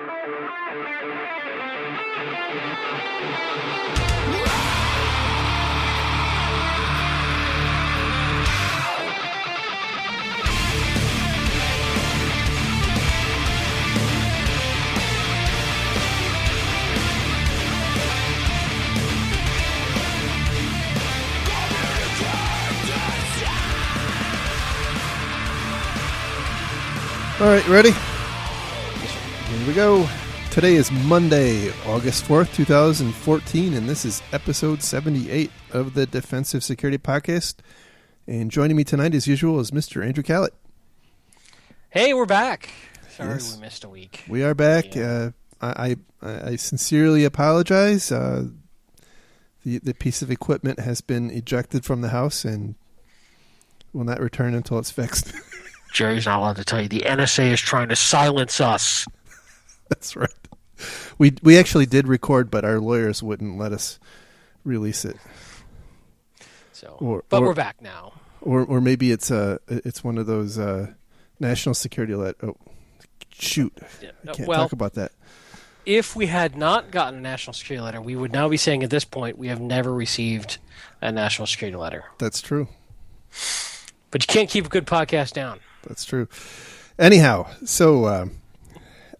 All right, ready? Here we go. Today is Monday, August 4th, 2014, and this is episode 78 of the Defensive Security Podcast. And joining me tonight, as usual, is Mr. Andrew Callett. Hey, we're back. Sorry Yes. we missed a week. We are back. Yeah. I sincerely apologize. The piece of equipment has been ejected from the house and will not return until it's fixed. Jerry's not allowed to tell you. The NSA is trying to silence us. That's right. We actually did record, but our lawyers wouldn't let us release it. So, but we're back now. Or maybe it's one of those national security Oh, shoot! Yeah. I can't talk about that. If we had not gotten a national security letter, we would now be saying at this point we have never received a national security letter. That's true. But you can't keep a good podcast down. That's true. Anyhow, so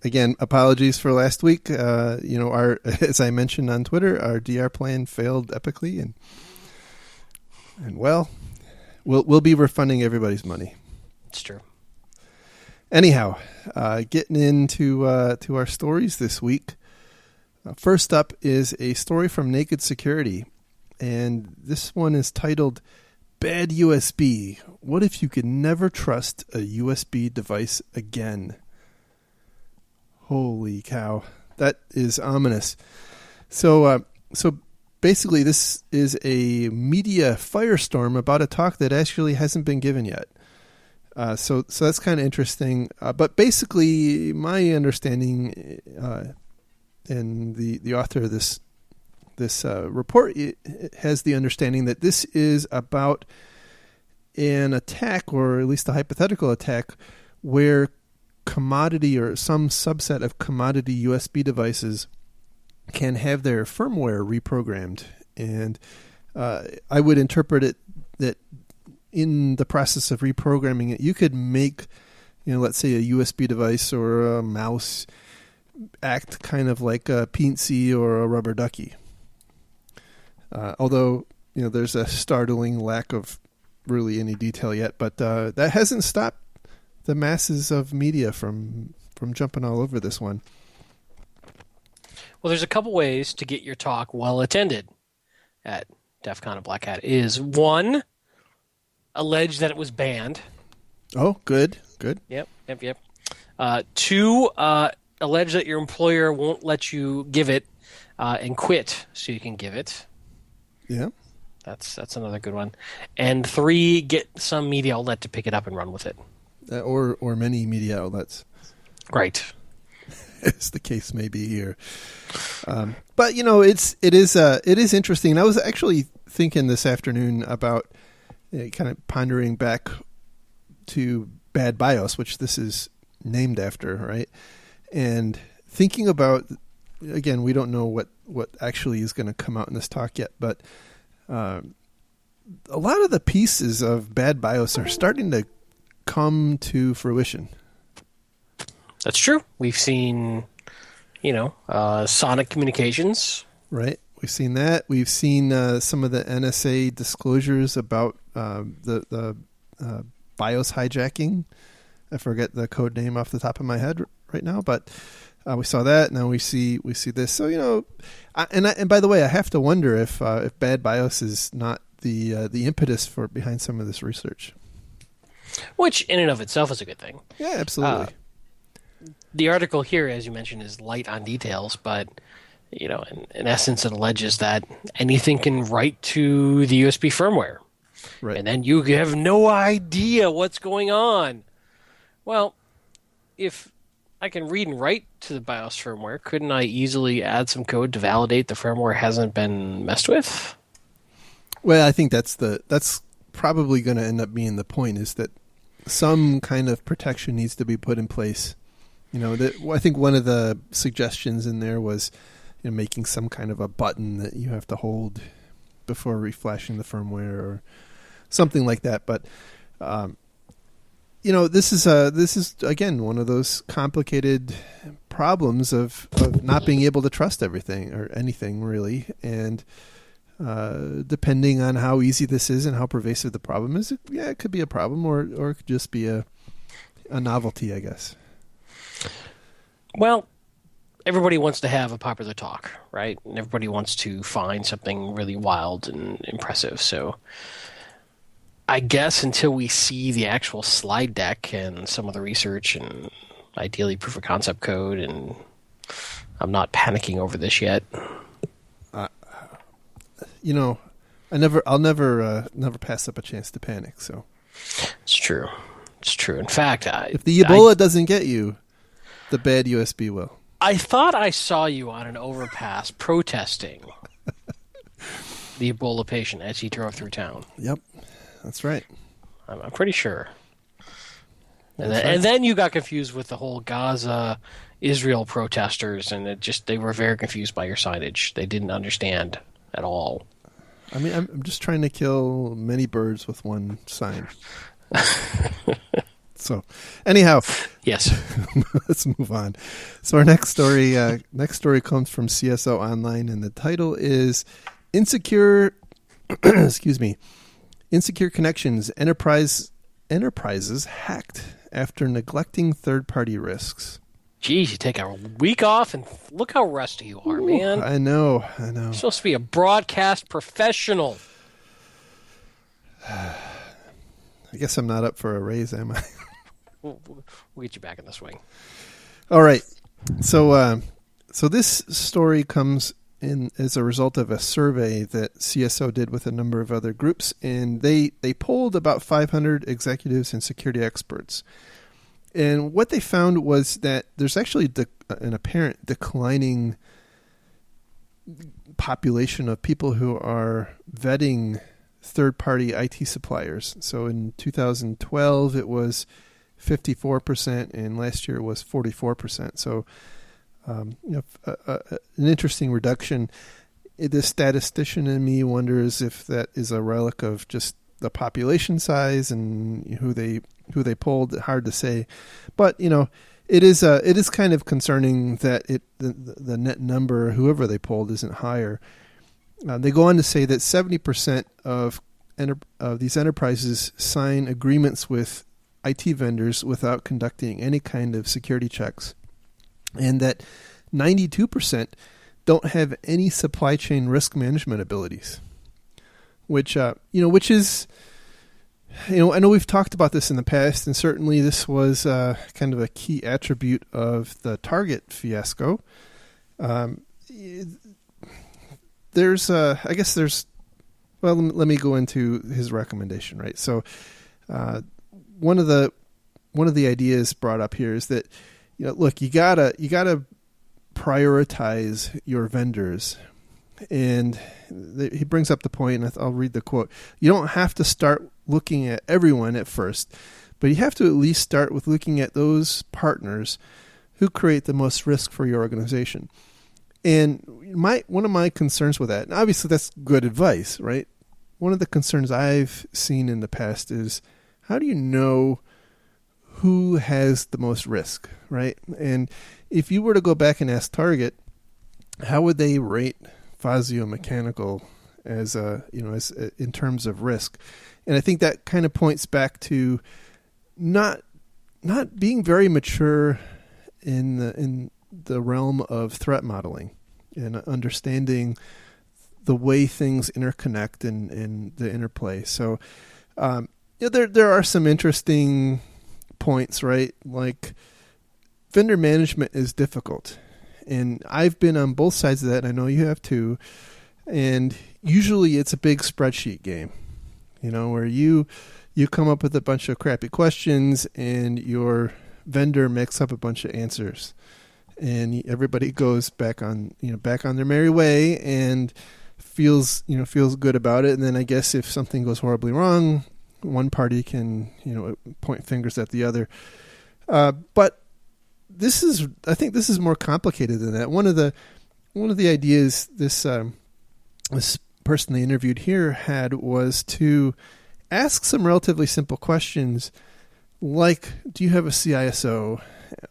again, apologies for last week. Our as I mentioned on Twitter, our DR plan failed epically, and well, we'll be refunding everybody's money. It's true. Anyhow, getting into to our stories this week. First up is a story from Naked Security, and this one is titled "Bad USB. What if you could never trust a USB device again?" Holy cow, that is ominous. So basically, this is a media firestorm about a talk that actually hasn't been given yet. So that's kind of interesting. But basically, my understanding, and the author of this report has the understanding that this is about an attack, or at least a hypothetical attack, where commodity or some subset of commodity USB devices can have their firmware reprogrammed. And I would interpret it that in the process of reprogramming it, you could make, let's say a USB device or a mouse act kind of like a PNC or a rubber ducky. Although, there's a startling lack of really any detail yet, but that hasn't stopped the masses of media from jumping all over this one. Well, there's a couple ways to get your talk well attended at DEF CON and Black Hat. Is one, allege that it was banned. Oh, good. Yep. Two, allege that your employer won't let you give it and quit so you can give it. Yeah. That's another good one. And three, get some media outlet to pick it up and run with it. Or many media outlets. Right. As the case may be here. But it is interesting. I was actually thinking this afternoon about kind of pondering back to Bad BIOS, which this is named after, right? And thinking about, again, we don't know what actually is going to come out in this talk yet, but a lot of the pieces of Bad BIOS are starting to come to fruition. That's true. We've seen, Sonic Communications. Right. We've seen that. We've seen some of the NSA disclosures about the BIOS hijacking. I forget the code name off the top of my head right now, but we saw that. Now we see this. So and by the way, I have to wonder if Bad BIOS is not the impetus behind some of this research. Which, in and of itself, is a good thing. Yeah, absolutely. The article here, as you mentioned, is light on details, but in essence, it alleges that anything can write to the USB firmware, right? And then you have no idea what's going on. Well, if I can read and write to the BIOS firmware, couldn't I easily add some code to validate the firmware hasn't been messed with? Well, I think that's probably going to end up being the point, is that some kind of protection needs to be put in place I think one of the suggestions in there was making some kind of a button that you have to hold before reflashing the firmware or something like that. But this is again one of those complicated problems of not being able to trust everything or anything really, and depending on how easy this is and how pervasive the problem is, it could be a problem, or it could just be a novelty, I guess. Well, everybody wants to have a popular talk, right? And everybody wants to find something really wild and impressive. So I guess until we see the actual slide deck and some of the research and ideally proof of concept code, and I'm not panicking over this yet. I'll never pass up a chance to panic. So it's true. In fact, if the Ebola doesn't get you, the bad USB will. I thought I saw you on an overpass protesting the Ebola patient as he drove through town. Yep, that's right. I'm pretty sure. And then you got confused with the whole Gaza Israel protesters, and they were very confused by your signage. They didn't understand at all. I mean, I'm just trying to kill many birds with one sign. So, anyhow, yes, let's move on. So our next story comes from CSO Online, and the title is "Insecure." Insecure connections. Enterprises hacked after neglecting third-party risks. Geez, you take a week off and look how rusty you are, man. I know. You're supposed to be a broadcast professional. I guess I'm not up for a raise, am I? We'll get you back in the swing. All right. So this story comes in as a result of a survey that CSO did with a number of other groups, and they polled about 500 executives and security experts. And what they found was that there's actually an apparent declining population of people who are vetting third-party IT suppliers. So in 2012, it was 54%, and last year it was 44%. So an interesting reduction. The statistician in me wonders if that is a relic of just the population size and who they polled. Hard to say, but it is kind of concerning that the net number, whoever they polled, isn't higher. They go on to say that 70% of these enterprises sign agreements with IT vendors without conducting any kind of security checks, and that 92% don't have any supply chain risk management abilities. Which is, I know we've talked about this in the past, and certainly this was kind of a key attribute of the Target fiasco. Let me go into his recommendation, right? So, one of the ideas brought up here is that, look, you gotta prioritize your vendors. And he brings up the point, and I'll read the quote. You don't have to start looking at everyone at first, but you have to at least start with looking at those partners who create the most risk for your organization. And one of my concerns with that, and obviously that's good advice, right? One of the concerns I've seen in the past is, how do you know who has the most risk, right? And if you were to go back and ask Target, how would they rate Fazio Mechanical as in terms of risk? And I think that kind of points back to not being very mature in the realm of threat modeling and understanding the way things interconnect and the interplay. So there are some interesting points, right? Like, vendor management is difficult. And I've been on both sides of that, and I know you have too. And usually it's a big spreadsheet game, where you come up with a bunch of crappy questions and your vendor makes up a bunch of answers. And everybody goes back on their merry way and feels good about it. And then I guess if something goes horribly wrong, one party can, point fingers at the other. But I think this is more complicated than that. One of the ideas this person they interviewed here had was to ask some relatively simple questions, like, do you have a CISO,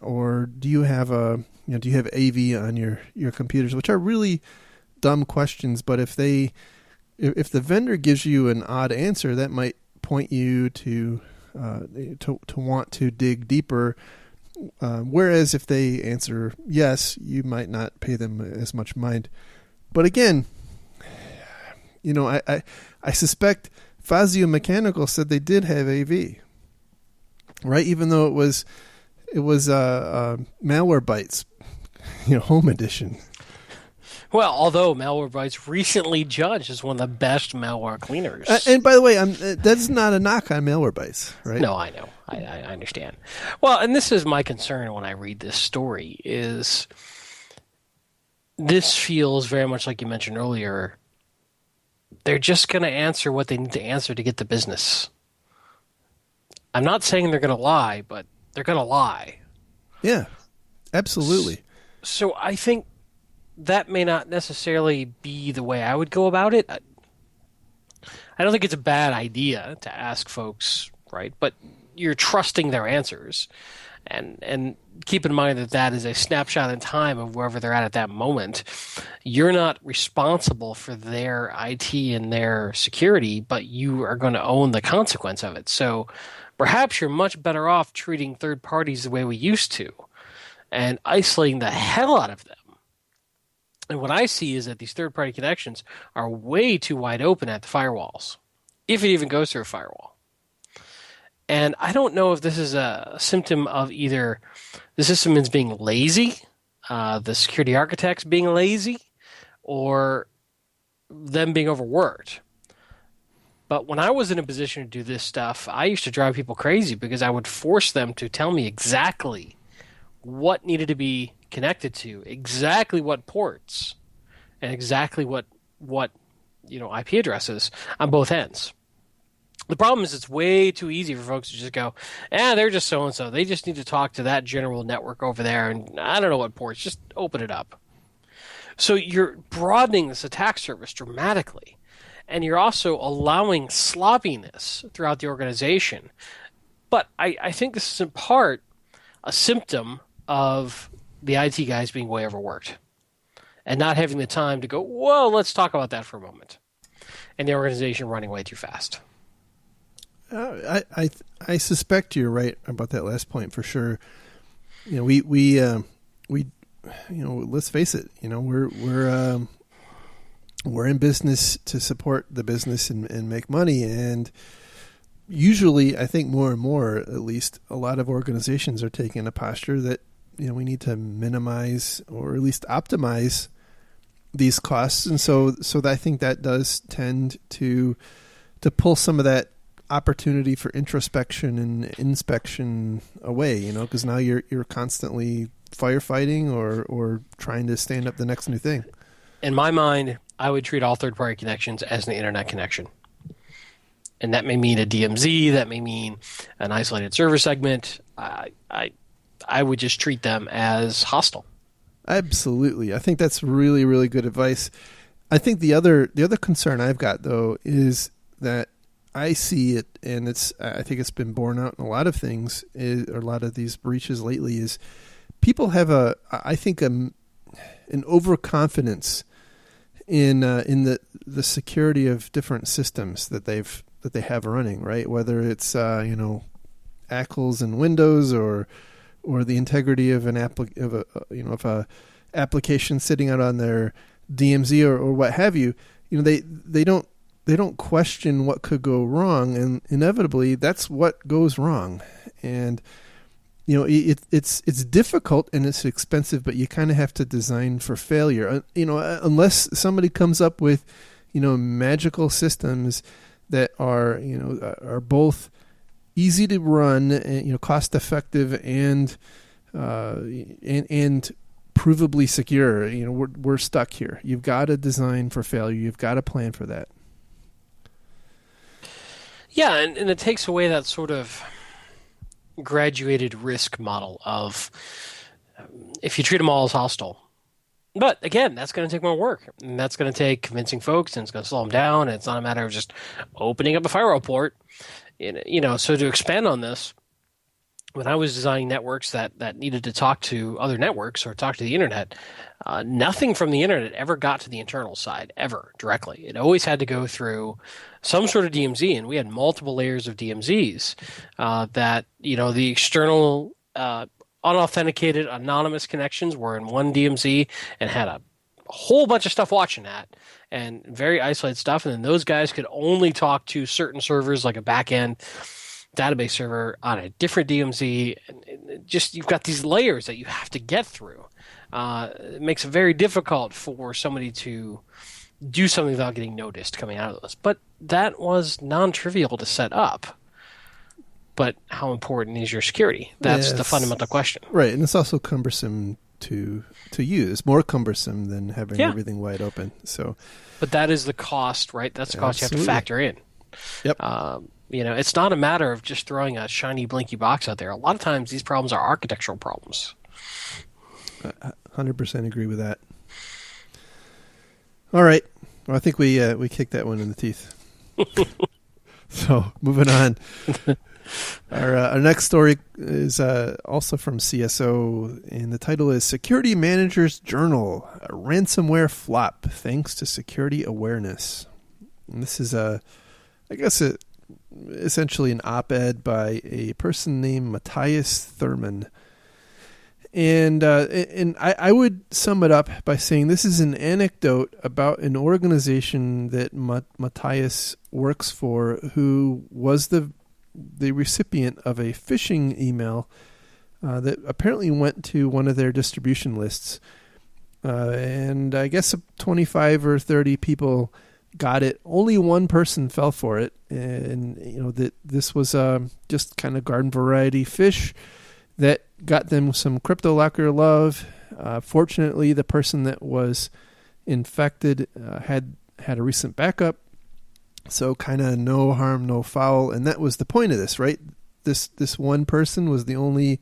or do you have AV on your computers, which are really dumb questions, but if the vendor gives you an odd answer, that might point you to want to dig deeper. Whereas if they answer yes, you might not pay them as much mind. But again, I suspect Fazio Mechanical said they did have AV, right? Even though it was Malwarebytes, home edition. Well, although Malwarebytes recently judged as one of the best malware cleaners. And by the way, that's not a knock on Malwarebytes, right? No, I know. I understand. Well, and this is my concern when I read this story, is this feels very much like you mentioned earlier. They're just going to answer what they need to answer to get the business. I'm not saying they're going to lie, but they're going to lie. Yeah, absolutely. So I think that may not necessarily be the way I would go about it. I don't think it's a bad idea to ask folks, right? But you're trusting their answers. And keep in mind that is a snapshot in time of wherever they're at that moment. You're not responsible for their IT and their security, but you are going to own the consequence of it. So perhaps you're much better off treating third parties the way we used to and isolating the hell out of them. And what I see is that these third-party connections are way too wide open at the firewalls, if it even goes through a firewall. And I don't know if this is a symptom of either the system is being lazy, the security architects being lazy, or them being overworked. But when I was in a position to do this stuff, I used to drive people crazy because I would force them to tell me exactly what needed to be connected to, exactly what ports, and exactly what IP addresses on both ends. The problem is it's way too easy for folks to just go, they're just so-and-so. They just need to talk to that general network over there, and I don't know what ports. Just open it up. So you're broadening this attack surface dramatically, and you're also allowing sloppiness throughout the organization. But I think this is in part a symptom of the IT guys being way overworked and not having the time to go, whoa, let's talk about that for a moment. And the organization running way too fast. I suspect you're right about that last point for sure. We let's face it, we're in business to support the business and make money. And usually, I think more and more, at least, a lot of organizations are taking a posture that, we need to minimize or at least optimize these costs. And so I think that does tend to pull some of that opportunity for introspection and inspection away, because now you're constantly firefighting or trying to stand up the next new thing. In my mind, I would treat all third-party connections as an internet connection. And that may mean a DMZ, that may mean an isolated server segment. I would just treat them as hostile. Absolutely. I think that's really, really good advice. I think the other concern I've got, though, is that I see it, and I think it's been borne out in a lot of things, or a lot of these breaches lately, is people have an overconfidence in the security of different systems that they have running, right? Whether it's ACLs and Windows or the integrity of an application sitting out on their DMZ or what have you. They don't question what could go wrong, and inevitably that's what goes wrong. And it's difficult and it's expensive, but you kind of have to design for failure. Unless somebody comes up with magical systems that are both easy to run, cost effective, and provably secure. We're stuck here. You've got to design for failure. You've got to plan for that. Yeah, and it takes away that sort of graduated risk model of if you treat them all as hostile. But again, that's going to take more work, and that's going to take convincing folks, and it's going to slow them down. And it's not a matter of just opening up a firewall port. So to expand on this, when I was designing networks that needed to talk to other networks or talk to the internet, nothing from the internet ever got to the internal side, ever, directly. It always had to go through some sort of DMZ, and we had multiple layers of DMZs that, the external unauthenticated anonymous connections were in one DMZ and had a whole bunch of stuff watching that and very isolated stuff. And then those guys could only talk to certain servers, like a backend database server on a different DMZ. And you've got these layers that you have to get through. It makes it very difficult for somebody to do something without getting noticed coming out of this. But that was non-trivial to set up. But how important is your security? That's the fundamental question. Right, and it's also cumbersome to use, more cumbersome than having everything wide open. So, but that is the cost, right? That's the cost you have to factor in. Yep. It's not a matter of just throwing a shiny, blinky box out there. A lot of times these problems are architectural problems. 100% agree with that. All right. Well, I think we kicked that one in the teeth. So, moving on. Our next story is also from CSO, and the title is Security Manager's Journal, a ransomware flop thanks to security awareness. And this is essentially an op-ed by a person named Matthias Thurman. And I would sum it up by saying this is an anecdote about an organization that Matthias works for, who was the recipient of a phishing email that apparently went to one of their distribution lists. And I guess 25 or 30 people got it. Only one person fell for it. And, that this was just kind of garden variety fish that got them some CryptoLocker love. Fortunately, the person that was infected had a recent backup. So kind of no harm, no foul, and that was the point of this, right? This one person was the only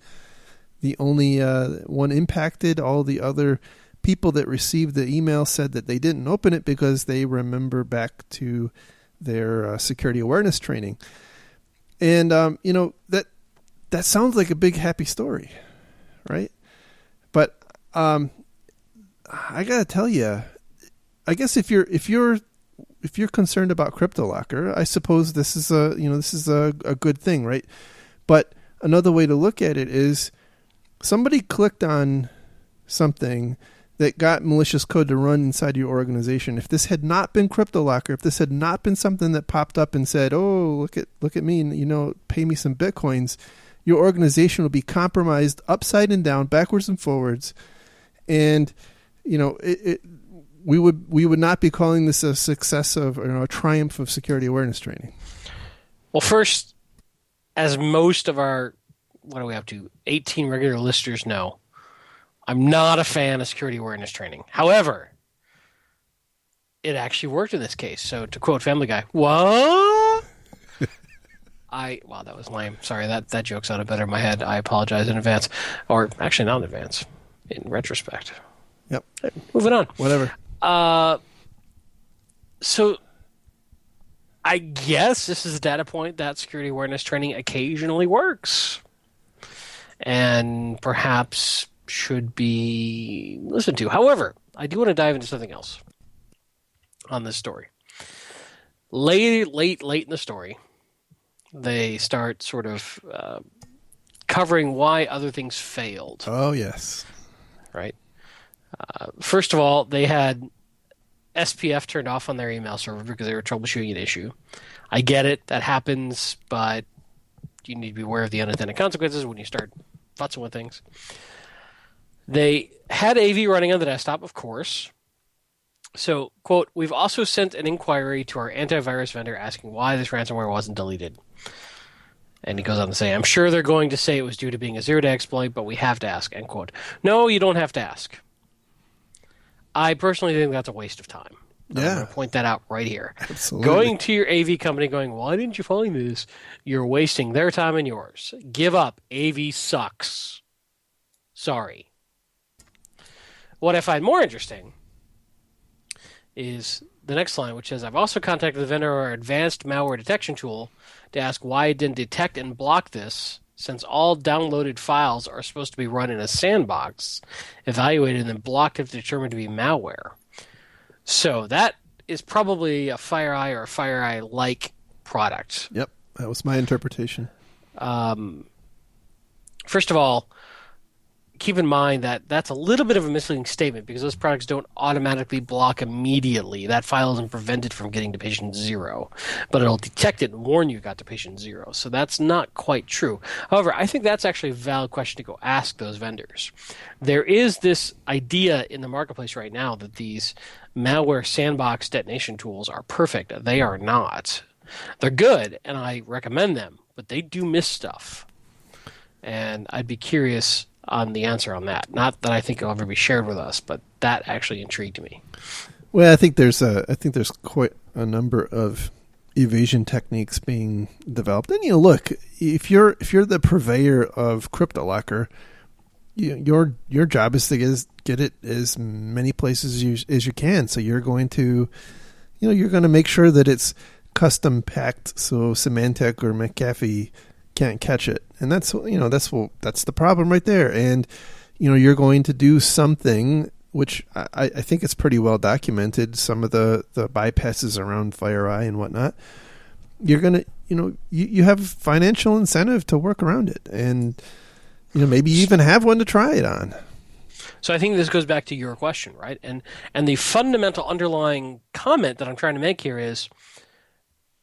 one impacted. All the other people that received the email said that they didn't open it because they remember back to their security awareness training, and that sounds like a big happy story, right? But I gotta tell you, I guess if you're concerned about CryptoLocker, I suppose this is a good thing, right? But another way to look at it is somebody clicked on something that got malicious code to run inside your organization. If this had not been CryptoLocker, if this had not been something that popped up and said, "Oh, look at me, pay me some Bitcoins," your organization would be compromised upside and down, backwards and forwards, and we would not be calling this a success of a triumph of security awareness training. Well, first, as most of our, what are we up to, 18 regular listeners know, I'm not a fan of security awareness training. However, it actually worked in this case. So to quote Family Guy, what? Wow, that was lame. Sorry, that joke sounded better in my head. I apologize in advance. Or actually not in advance, in retrospect. Yep. Moving on. Whatever. So I guess this is a data point that security awareness training occasionally works and perhaps should be listened to. However, I do want to dive into something else on this story. Late in the story, they start sort of covering why other things failed. Oh, yes. Right? First of all, they had SPF turned off on their email server because they were troubleshooting an issue. I get it. That happens, but you need to be aware of the unintended consequences when you start futzing with things. They had AV running on the desktop, of course. So, quote, "We've also sent an inquiry to our antivirus vendor asking why this ransomware wasn't deleted." And he goes on to say, "I'm sure they're going to say it was due to being a zero-day exploit, but we have to ask," end quote. No, you don't have to ask. I personally think that's a waste of time. Yeah. I'm going to point that out right here. Absolutely. Going to your AV company going, "Why didn't you find this?" You're wasting their time and yours. Give up. AV sucks. Sorry. What I find more interesting is the next line, which says, I've also contacted the vendor or advanced malware detection tool to ask why it didn't detect and block this, since all downloaded files are supposed to be run in a sandbox, evaluated and then blocked if determined to be malware. So that is probably a FireEye or a FireEye-like product. Yep, that was my interpretation. First of all, keep in mind that that's a little bit of a misleading statement because those products don't automatically block immediately. That file isn't prevented from getting to patient 0, but it'll detect it and warn you got to patient 0. So that's not quite true. However, I think that's actually a valid question to go ask those vendors. There is this idea in the marketplace right now that these malware sandbox detonation tools are perfect. They are not. They're good, and I recommend them, but they do miss stuff. And I'd be curious on the answer on that. Not that I think it'll ever be shared with us, but that actually intrigued me. Well, I think there's quite a number of evasion techniques being developed. And look, if you're the purveyor of CryptoLocker, your job is to get it as many places as you can. So you're going to make sure that it's custom packed so Symantec or McAfee can't catch it. And that's the problem right there. And you're going to do something which I think it's pretty well documented, some of the bypasses around FireEye and whatnot. You're going to you have financial incentive to work around it, and maybe you even have one to try it on. So I think this goes back to your question, right? And the fundamental underlying comment that I'm trying to make here is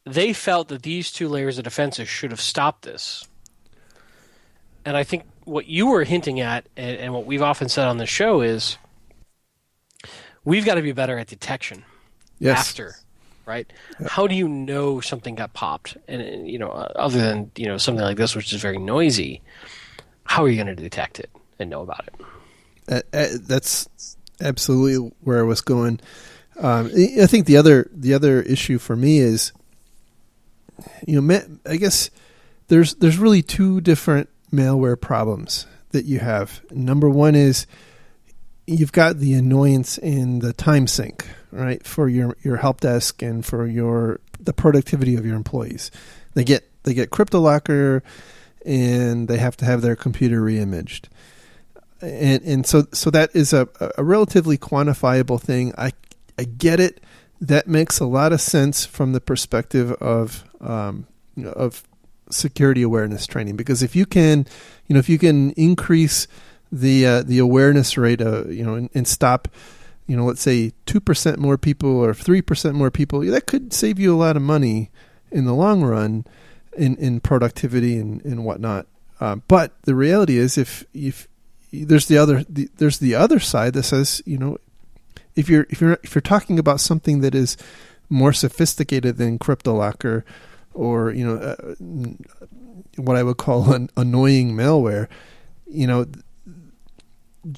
they felt that these 2 layers of defenses should have stopped this. And I think what you were hinting at, and what we've often said on the show, is we've got to be better at detection. Yes. After, right? Yep. How do you know something got popped? And other than something like this, which is very noisy, how are you going to detect it and know about it? That's absolutely where I was going. I think the other issue for me is, I guess there's really 2 different malware problems that you have. Number one is you've got the annoyance in the time sink, right, for your help desk and for the productivity of your employees. They get CryptoLocker and they have to have their computer reimaged. And so that is a relatively quantifiable thing. I get it. That makes a lot of sense from the perspective of security awareness training, because if you can increase the awareness rate, and stop, let's say 2% more people or 3% more people, that could save you a lot of money in the long run in productivity and whatnot. But the reality is, if there's the other side that says, if you're talking about something that is more sophisticated than CryptoLocker or what I would call an annoying malware,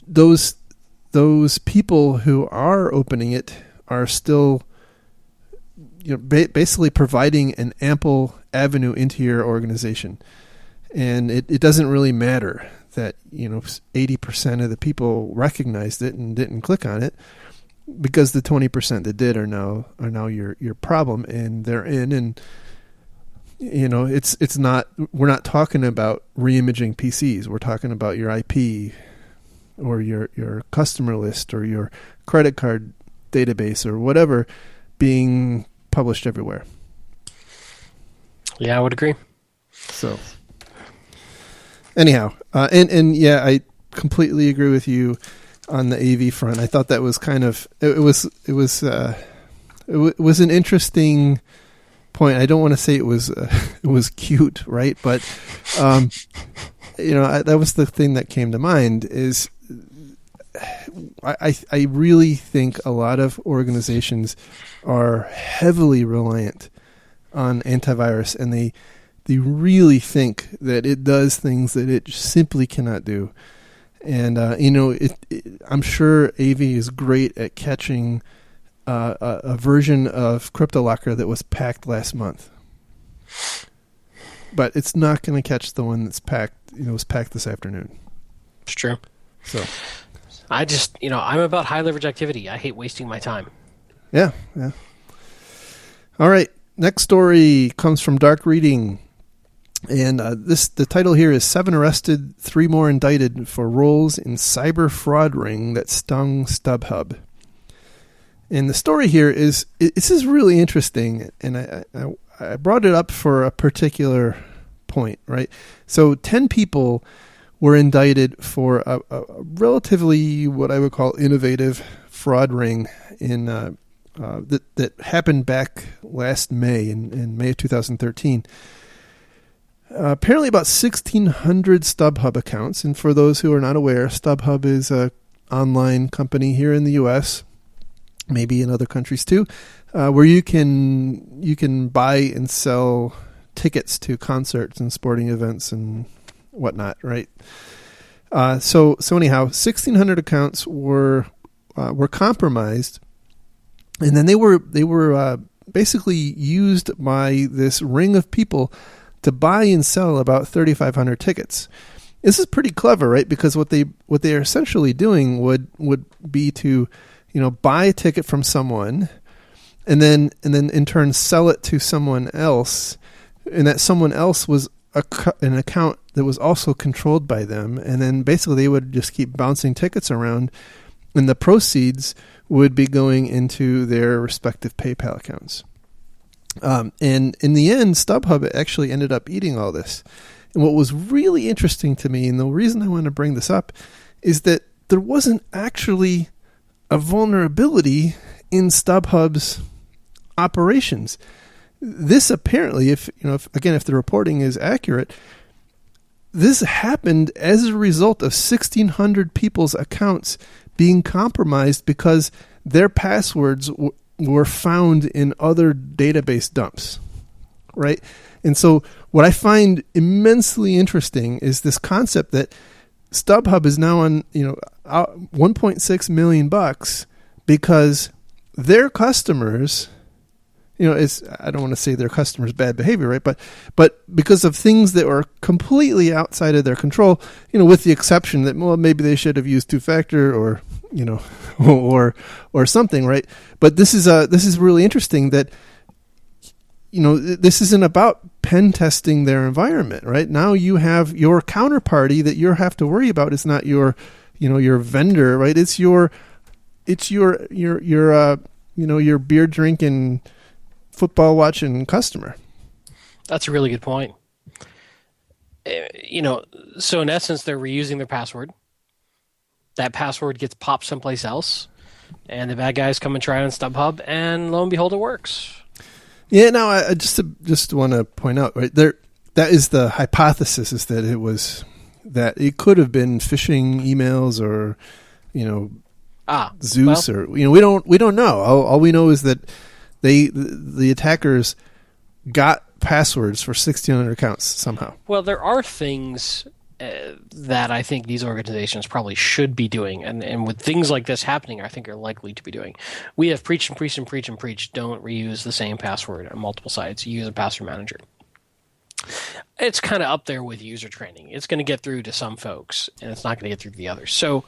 those people who are opening it are still basically providing an ample avenue into your organization, and it doesn't really matter that 80% of the people recognized it and didn't click on it, because the 20% that did are now your problem, and they're in. And it's not, we're not talking about reimaging PCs. We're talking about your IP or your customer list or your credit card database or whatever being published everywhere. Yeah, I would agree. So anyhow, and yeah, I completely agree with you on the AV front. I thought that was kind of, it was an interesting point. I don't want to say it was cute, right? But that was the thing that came to mind. Is I really think a lot of organizations are heavily reliant on antivirus, and they really think that it does things that it simply cannot do. And I'm sure AV is great at catching a version of CryptoLocker that was packed last month, but it's not going to catch the one that's packed. Was packed this afternoon. It's true. So, I just, I'm about high leverage activity. I hate wasting my time. Yeah. All right. Next story comes from Dark Reading. And the title here is 7 Arrested, 3 More Indicted for Roles in Cyber Fraud Ring That Stung Stubhub. And the story here this is really interesting, and I brought it up for a particular point, right? So 10 people were indicted for a relatively, what I would call, innovative fraud ring that happened back last May, in May of 2013. Apparently about 1,600 Stubhub accounts, and for those who are not aware, Stubhub is an online company here in the U.S., maybe in other countries too, where you can buy and sell tickets to concerts and sporting events and whatnot, right? So anyhow, 1,600 accounts were compromised, and then they were basically used by this ring of people to buy and sell about 3,500 tickets. This is pretty clever, right? Because what they are essentially doing would be to buy a ticket from someone, and then in turn sell it to someone else, and that someone else was an account that was also controlled by them, and then basically they would just keep bouncing tickets around, and the proceeds would be going into their respective PayPal accounts. And in the end, Stubhub actually ended up eating all this. And what was really interesting to me, and the reason I want to bring this up, is that there wasn't actually a vulnerability in Stubhub's operations. This apparently, if the reporting is accurate, this happened as a result of 1,600 people's accounts being compromised because their passwords were found in other database dumps, right? And so what I find immensely interesting is this concept that Stubhub is now on, $1.6 million because their customers, I don't want to say their customers' bad behavior, right? But because of things that were completely outside of their control, with the exception that, well, maybe they should have used two-factor or something, right? But this is really interesting that, this isn't about pen testing their environment, right? Now you have your counterparty that you have to worry about. It's not your vendor, right? It's your beer drinking, football watching customer. That's a really good point. So in essence, they're reusing their password. That password gets popped someplace else, and the bad guys come and try it on StubHub, and lo and behold, it works. Yeah, no, I just want to point out, right there, that is the hypothesis, is that it could have been phishing emails or, Zeus, or we don't know. All we know is that the attackers got passwords for 1,600 accounts somehow. Well, there are things that I think these organizations probably should be doing, and with things like this happening, I think are likely to be doing. We have preached and preached and preached and preached, don't reuse the same password on multiple sites. Use a password manager. It's kind of up there with user training. It's going to get through to some folks, and it's not going to get through to the others. So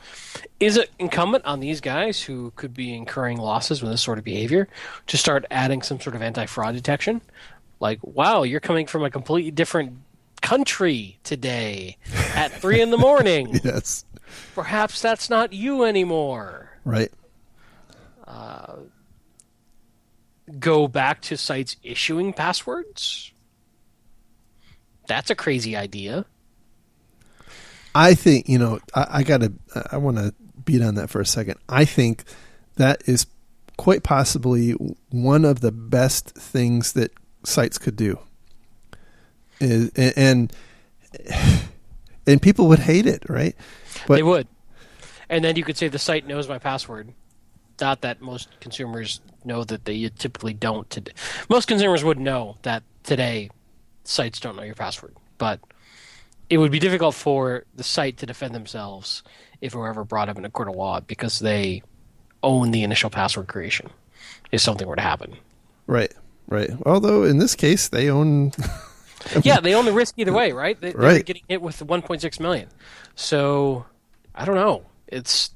is it incumbent on these guys who could be incurring losses with this sort of behavior to start adding some sort of anti-fraud detection? Like, wow, you're coming from a completely different country today at 3 a.m. Yes. Perhaps that's not you anymore. Right. Go back to sites issuing passwords. That's a crazy idea. I think, I want to beat on that for a second. I think that is quite possibly one of the best things that sites could do. And people would hate it, right? But they would. And then you could say the site knows my password. Not that most consumers know that they typically don't. Most consumers would know that today sites don't know your password. But it would be difficult for the site to defend themselves if it were ever brought up in a court of law because they own the initial password creation if something were to happen. Right. Although in this case, they own... Yeah, they own the risk either way, right? They're getting hit with $1.6 million. So, I don't know. It's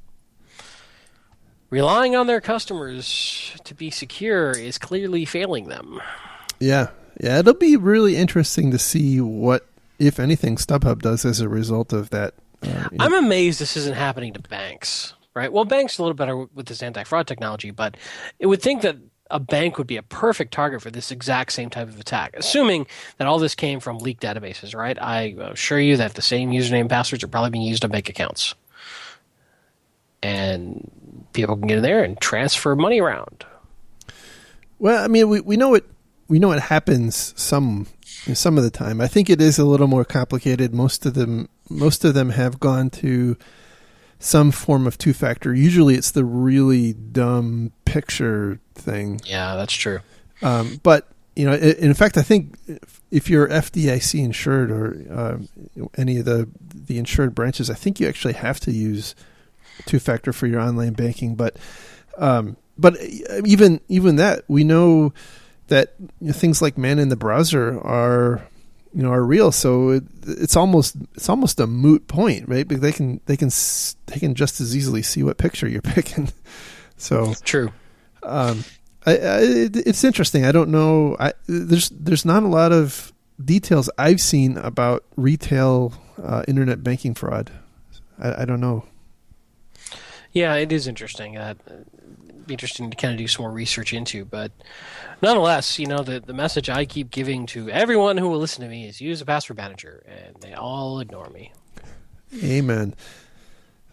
relying on their customers to be secure is clearly failing them. Yeah. Yeah, it'll be really interesting to see what, if anything, Stubhub does as a result of that. I'm amazed this isn't happening to banks, right? Well, banks are a little better with this anti-fraud technology, but it would think that a bank would be a perfect target for this exact same type of attack, assuming that all this came from leaked databases, right? I assure you that the same username and passwords are probably being used on bank accounts. And people can get in there and transfer money around. Well, I mean, we know it happens some of the time. I think it is a little more complicated. Most of them have gone to some form of two-factor. Usually it's the really dumb picture thing. Yeah, that's true. But, in fact, I think if you're FDIC insured or any of the insured branches, I think you actually have to use two-factor for your online banking. But even that, we know that things like man in the browser are real. So it's almost a moot point, right? Because they can just as easily see what picture you're picking. So true. It's interesting. I don't know. There's not a lot of details I've seen about retail internet banking fraud. I don't know. Yeah, it is interesting. Be interesting to kind of do some more research into, but nonetheless, the message I keep giving to everyone who will listen to me is use a password manager, and they all ignore me. Amen.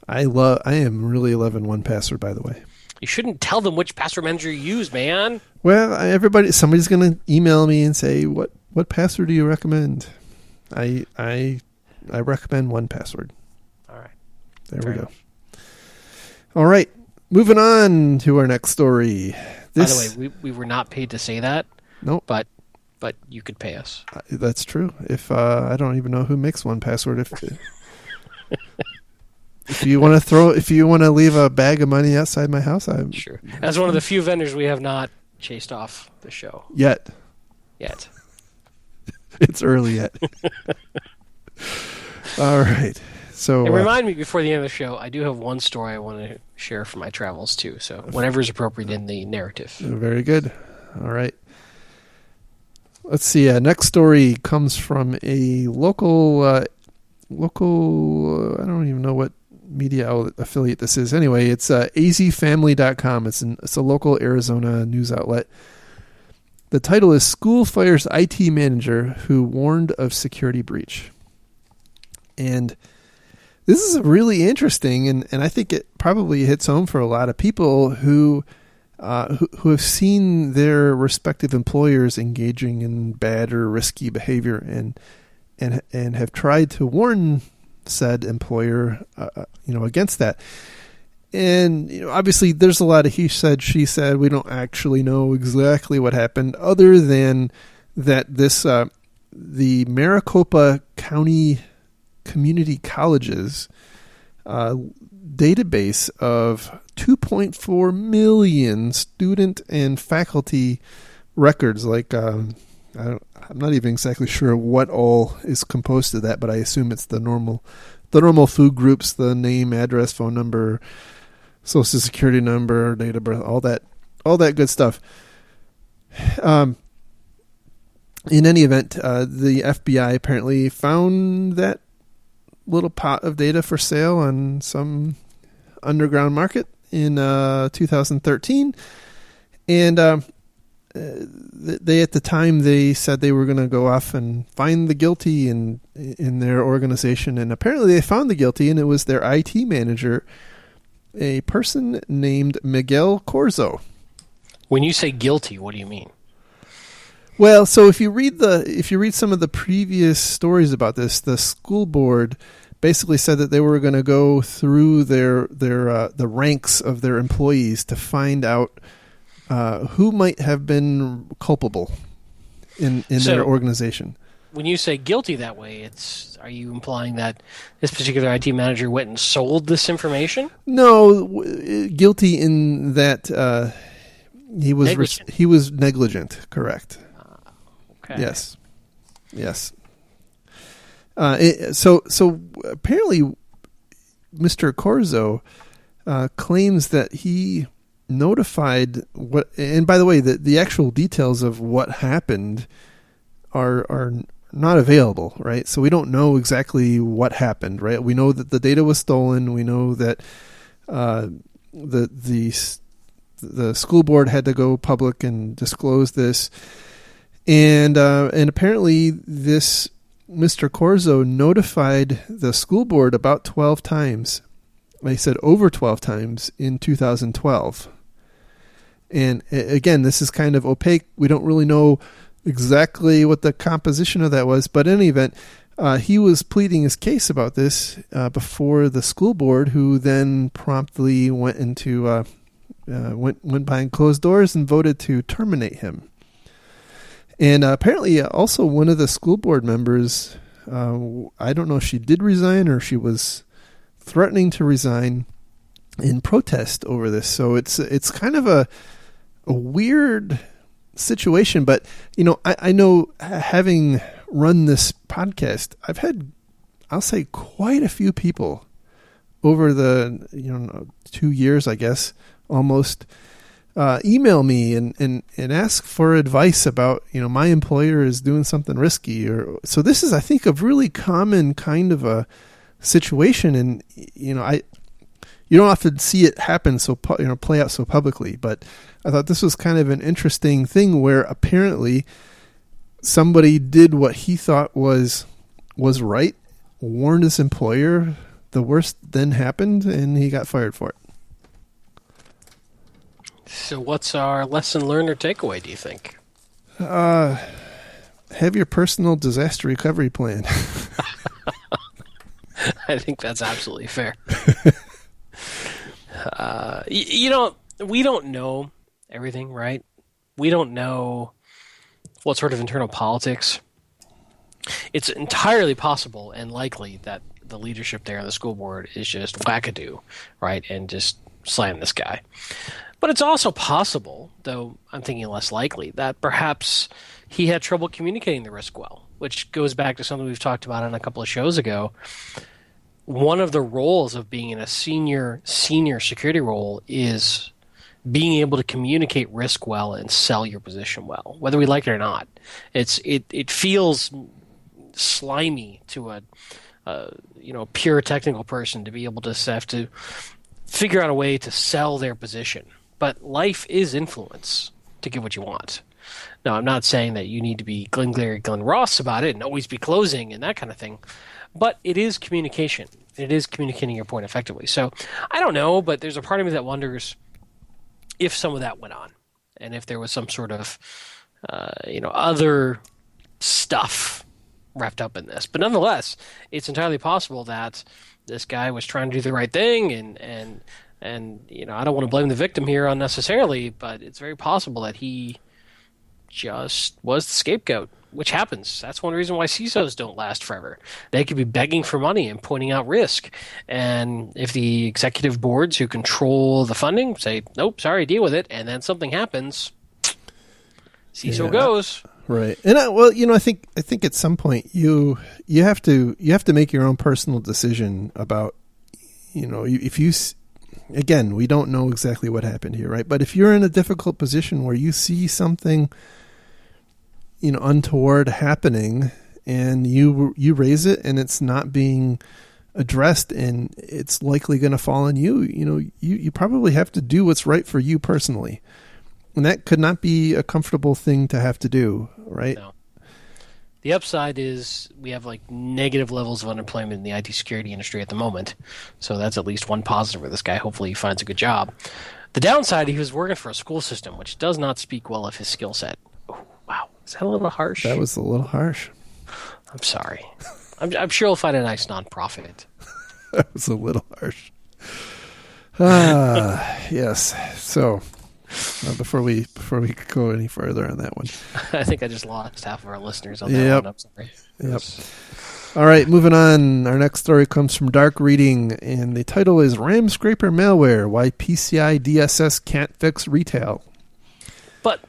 I am really loving 1Password, by the way. You shouldn't tell them which password manager you use, man. Well, somebody's going to email me and say, what password do you recommend? I recommend 1Password. All right. There we go. All right. Moving on to our next story. By the way, we were not paid to say that. Nope. But you could pay us. That's true. If I don't even know who makes 1Password. If you want to leave a bag of money outside my house, I'm sure. As one of the few vendors we have not chased off the show yet. It's early yet. All right. So and remind me before the end of the show, I do have one story I want to share from my travels too. So whenever is appropriate in the narrative. Very good. All right. Let's see. Next story comes from a local. I don't even know what media affiliate this is. Anyway, it's azfamily.com. It's a local Arizona news outlet. The title is "School Fires IT Manager Who Warned of Security Breach." And this is really interesting, and I think it probably hits home for a lot of people who have seen their respective employers engaging in bad or risky behavior, and have tried to warn said employer, against that. And obviously, there's a lot of he said, she said. We don't actually know exactly what happened, other than that this the Maricopa County Community Colleges database of 2.4 million student and faculty records. I'm not even exactly sure what all is composed of that, but I assume it's the normal food groups: the name, address, phone number, social security number, date of birth, all that good stuff. In any event, the FBI apparently found that little pot of data for sale on some underground market in 2013, and they at the time they said they were going to go off and find the guilty in their organization, and apparently they found the guilty, and it was their IT manager, a person named Miguel Corzo. When you say guilty, what do you mean? Well, so if you read some of the previous stories about this, the school board basically said that they were going to go through the ranks of their employees to find out who might have been culpable in their organization. When you say guilty that way, are you implying that this particular IT manager went and sold this information? No, guilty in that he was negligent. Correct. Okay. Yes. So apparently, Mr. Corzo claims that he notified what, and by the way, the actual details of what happened are not available, right? So we don't know exactly what happened, right? We know that the data was stolen. We know that the school board had to go public and disclose this, and apparently this Mr. Corzo notified the school board about 12 times. They said over 12 times in 2012. And again, this is kind of opaque. We don't really know exactly what the composition of that was, but in any event, he was pleading his case about this before the school board, who then promptly went into went behind closed doors and voted to terminate him. And apparently, also one of the school board members, I don't know if she did resign or she was threatening to resign in protest over this. So it's kind of a weird situation. But I know, having run this podcast, I've had, I'll say, quite a few people over the 2 years, I guess, almost, email me and ask for advice about, my employer is doing something risky, so this is, I think, a really common kind of a situation, and you don't often see it happen play out so publicly, but I thought this was kind of an interesting thing where apparently somebody did what he thought was right, warned his employer, the worst then happened, and he got fired for it. So what's our lesson learned or takeaway, do you think? Have your personal disaster recovery plan. I think that's absolutely fair. We don't know everything, right? We don't know what sort of internal politics. It's entirely possible and likely that the leadership there on the school board is just wackadoo, right? And just slam this guy. But it's also possible, though I'm thinking less likely, that perhaps he had trouble communicating the risk well, which goes back to something we've talked about on a couple of shows ago. One of the roles of being in a senior security role is being able to communicate risk well and sell your position well, whether we like it or not. It feels slimy to a pure technical person to be able to have to figure out a way to sell their position. But life is influence to get what you want. Now, I'm not saying that you need to be Glengarry Glen Ross about it and always be closing and that kind of thing, but it is communication. It is communicating your point effectively. So I don't know, but there's a part of me that wonders if some of that went on and if there was some sort of other stuff wrapped up in this. But nonetheless, it's entirely possible that this guy was trying to do the right thing, and I don't want to blame the victim here unnecessarily, but it's very possible that he just was the scapegoat, which happens. That's one reason why CISOs don't last forever. They could be begging for money and pointing out risk. And if the executive boards who control the funding say, nope, sorry, deal with it, and then something happens, CISO goes. Right. And I think at some point you have to make your own personal decision about, if you, again, we don't know exactly what happened here, right? But if you're in a difficult position where you see something, untoward happening and you raise it and it's not being addressed and it's likely going to fall on you, you probably have to do what's right for you personally. And that could not be a comfortable thing to have to do, right? No. The upside is we have negative levels of unemployment in the IT security industry at the moment. So that's at least one positive for this guy. Hopefully he finds a good job. The downside, he was working for a school system, which does not speak well of his skill set. Oh, wow. Is that a little harsh? That was a little harsh. I'm sorry. I'm sure he'll find a nice nonprofit. That was a little harsh. Yes. So before we go any further on that one, I think I just lost half of our listeners on that one. I'm sorry. Yep. All right, moving on. Our next story comes from Dark Reading, and the title is "RAM Scraper Malware: Why PCI DSS Can't Fix Retail." But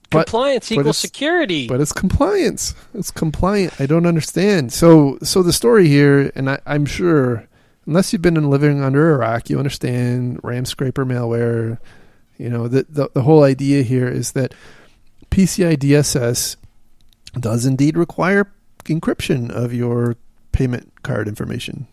compliance equals security. But it's compliance. It's compliant. I don't understand. So the story here, and I'm sure unless you've been living under a rock, you understand RAM scraper malware. The whole idea here is that PCI DSS does indeed require encryption of your payment card information.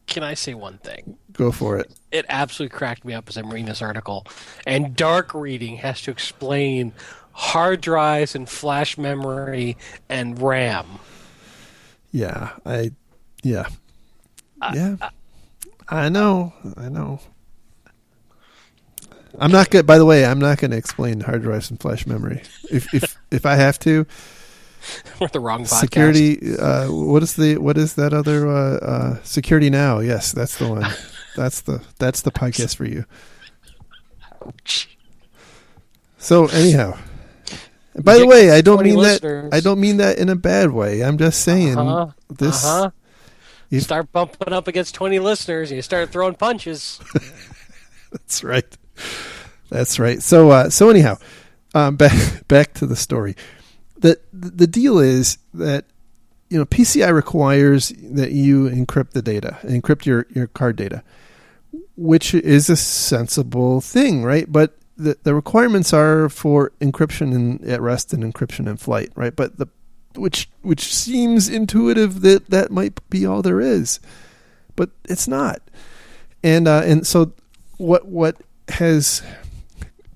Can I say one thing? Go for it. It absolutely cracked me up as I'm reading this article. And dark reading has to explain hard drives and flash memory and RAM. Yeah, I know. I'm not good. By the way, I'm not going to explain hard drives and flash memory. If I have to, we're the wrong podcast. Security. What is that other Security Now? Yes, that's the one. That's the podcast for you. So anyhow, by the way, I don't mean that in a bad way. I'm just saying this. You start bumping up against 20 listeners, and you start throwing punches. That's right. So anyhow, back to the story. The deal is that PCI requires that you encrypt the data, encrypt your card data, which is a sensible thing, right? But the requirements are for encryption at rest and encryption in flight, right? But which seems intuitive that might be all there is, but it's not. And so what has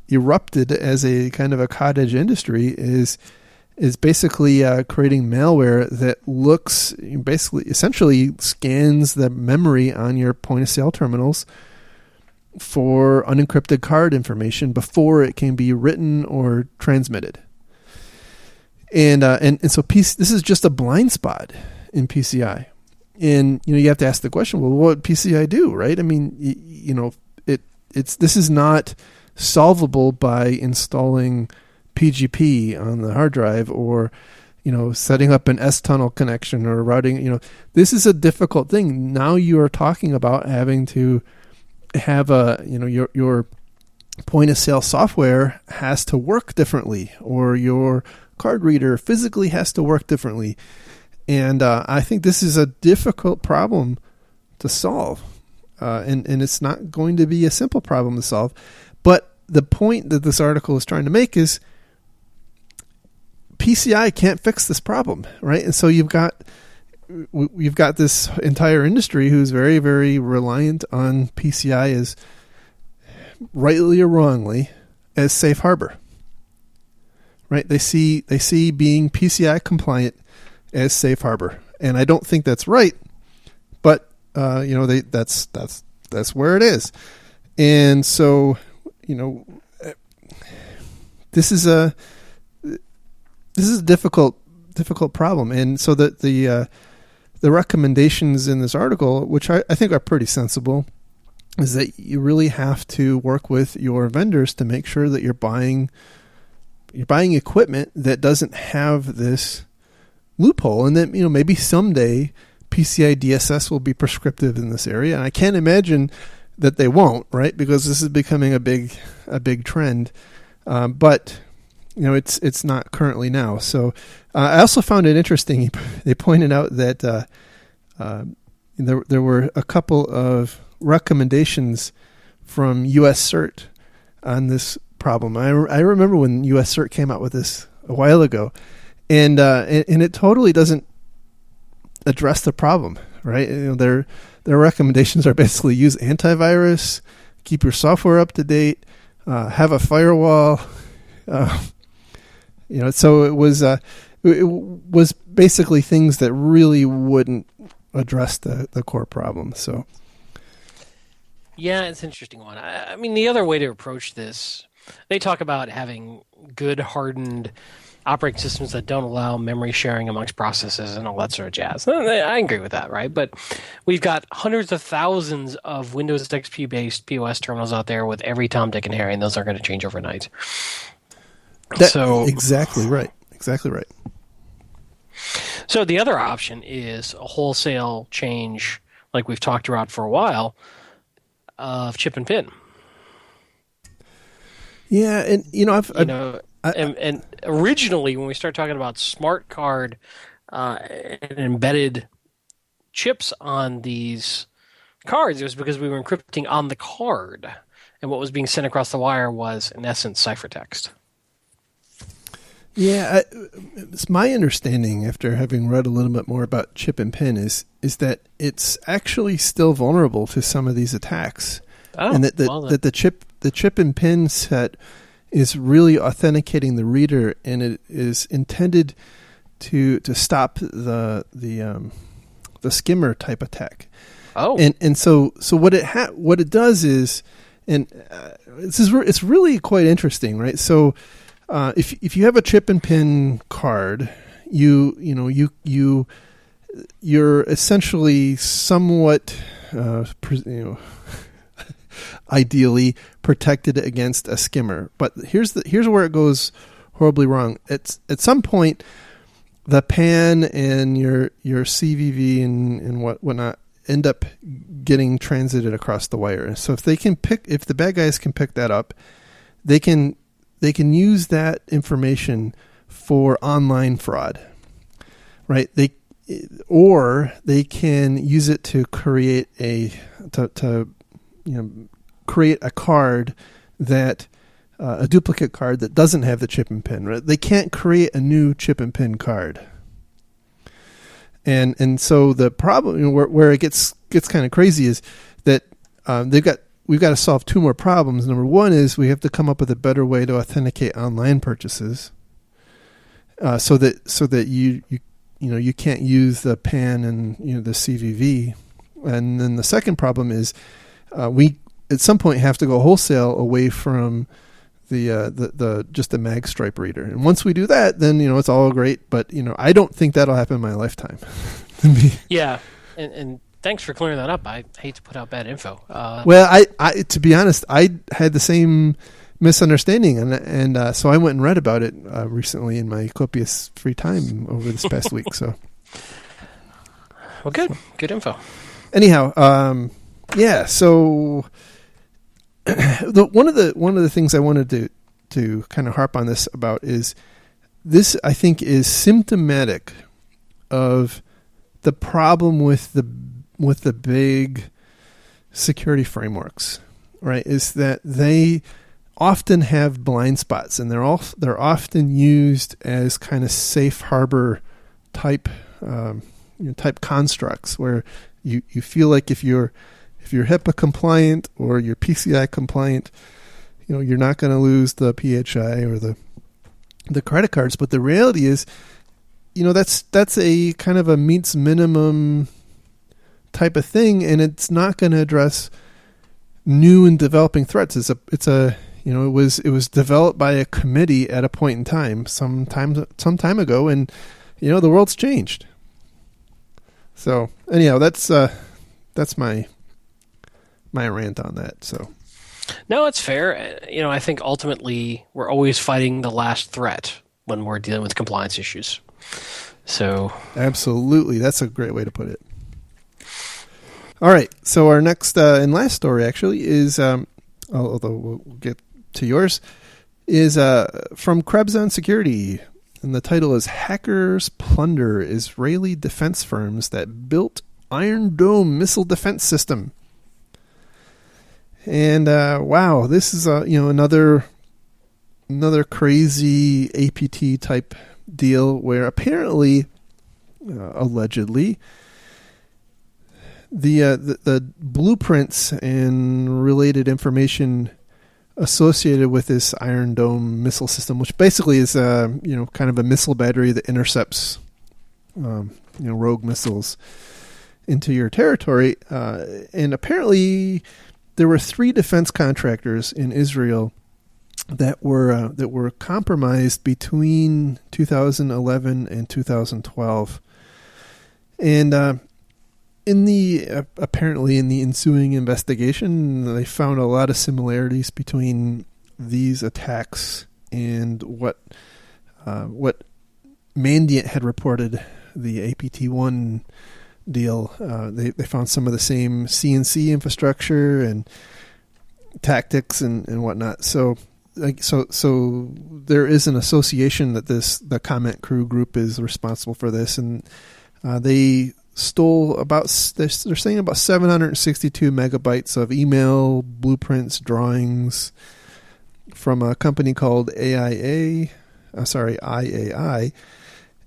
erupted as a kind of a cottage industry is basically creating malware that looks essentially scans the memory on your point of sale terminals for unencrypted card information before it can be written or transmitted. And so this is just a blind spot in PCI. And you have to ask the question, well, what would PCI do, right? I mean, this is not solvable by installing PGP on the hard drive or setting up an S-tunnel connection or routing. This is a difficult thing. Now you are talking about having to have your point of sale software has to work differently, or your card reader physically has to work differently. And I think this is a difficult problem to solve. And it's not going to be a simple problem to solve. But the point that this article is trying to make is PCI can't fix this problem, right? And so you've got this entire industry who's very, very reliant on PCI as rightly or wrongly as safe harbor, right? They see being PCI compliant as safe harbor, and I don't think that's right, but that's where it is. And so this is a difficult problem. And so the recommendations in this article, which I think are pretty sensible, is that you really have to work with your vendors to make sure that you're buying equipment that doesn't have this loophole, and that maybe someday PCI DSS will be prescriptive in this area. And I can't imagine that they won't, right? Because this is becoming a big trend. But it's not currently now. So I also found it interesting. They pointed out that there were a couple of recommendations from US CERT on this problem. I remember when US CERT came out with this a while ago, and it totally doesn't address the problem, right? Their recommendations are basically use antivirus, keep your software up to date, have a firewall. So it was basically things that really wouldn't address the core problem. So yeah, it's an interesting one. I mean, the other way to approach this, they talk about having good hardened operating systems that don't allow memory sharing amongst processes and all that sort of jazz. I agree with that, right? But we've got hundreds of thousands of Windows XP-based POS terminals out there with every Tom, Dick, and Harry, and those aren't going to change overnight. Exactly right. So the other option is a wholesale change, like we've talked about for a while, of chip and pin. Yeah, and and originally when we started talking about smart card and embedded chips on these cards. It was because we were encrypting on the card, and what was being sent across the wire was, in essence, ciphertext. Yeah, it's my understanding, after having read a little bit more about chip and pin, is that it's actually still vulnerable to some of these attacks, and that the chip and pin set is really authenticating the reader, and it is intended to stop the skimmer type attack. Oh, and so what it does is, and it's really quite interesting, right? So if you have a chip and pin card, you're essentially somewhat ideally protected against a skimmer. But here's where it goes horribly wrong. At some point, the PAN and your CVV and whatnot end up getting transited across the wire. So if the bad guys can pick that up, they can use that information for online fraud, right? They can use it to create create a card that a duplicate card that doesn't have the chip and pin. Right? They can't create a new chip and pin card, and so the problem where it gets kind of crazy is that we've got to solve two more problems. Number one is we have to come up with a better way to authenticate online purchases, so that you can't use the PAN and the CVV. And then the second problem is we at some point have to go wholesale away from the just the mag stripe reader. And once we do that, then it's all great. But I don't think that'll happen in my lifetime. Yeah, and thanks for clearing that up. I hate to put out bad info. Well, I to be honest, I had the same misunderstanding, and so I went and read about it recently in my copious free time over this past week. So, well, good info. Anyhow, yeah. So, one of the things I wanted to kind of harp on this about is this. I think is symptomatic of the problem with the big security frameworks, right? Is that they often have blind spots, and they're often used as kind of safe harbor type type constructs where you feel like if you're HIPAA compliant or you're PCI compliant, you're not going to lose the PHI or the credit cards. But the reality is, that's a kind of a meets minimum type of thing, and it's not going to address new and developing threats. It was developed by a committee at a point in time, some time ago, and the world's changed. So anyhow, that's my rant on that. So no, it's fair. I think ultimately we're always fighting the last threat when we're dealing with compliance issues. So absolutely, that's a great way to put it. All right, so our next and last story actually is, although we'll get to yours, is from Krebs Security, and the title is "Hackers Plunder Israeli Defense Firms That Built Iron Dome Missile Defense System." And wow, this is another crazy APT type deal where apparently, allegedly, the blueprints and related information associated with this Iron Dome missile system, which basically is kind of a missile battery that intercepts rogue missiles into your territory, and apparently there were 3 defense contractors in Israel that were compromised between 2011 and 2012, and apparently in the ensuing investigation, they found a lot of similarities between these attacks and what Mandiant had reported, the APT-1 deal. They found some of the same CNC infrastructure and tactics and whatnot. So there is an association that the Comment Crew group is responsible for this, and they stole they're saying about 762 megabytes of email, blueprints, drawings from a company called IAI.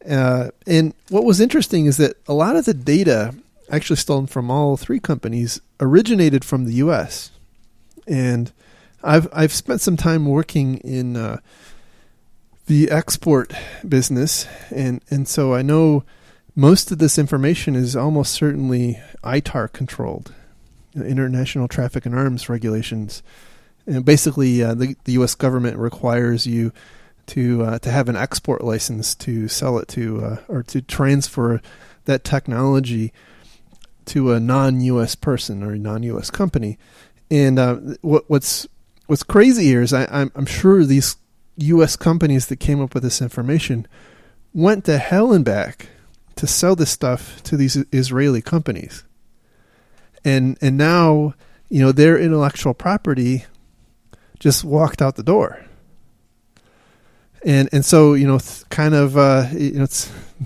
And what was interesting is that a lot of the data actually stolen from all three companies originated from the U.S. And I've spent some time working in the export business, and so I know most of this information is almost certainly ITAR controlled, International Traffic in Arms regulations. And basically, the U.S. government requires you to have an export license to sell it to or to transfer that technology to a non-U.S. person or a non-U.S. company. And what's crazy here is I'm sure these U.S. companies that came up with this information went to hell and back to sell this stuff to these Israeli companies. And now, their intellectual property just walked out the door. And so, it's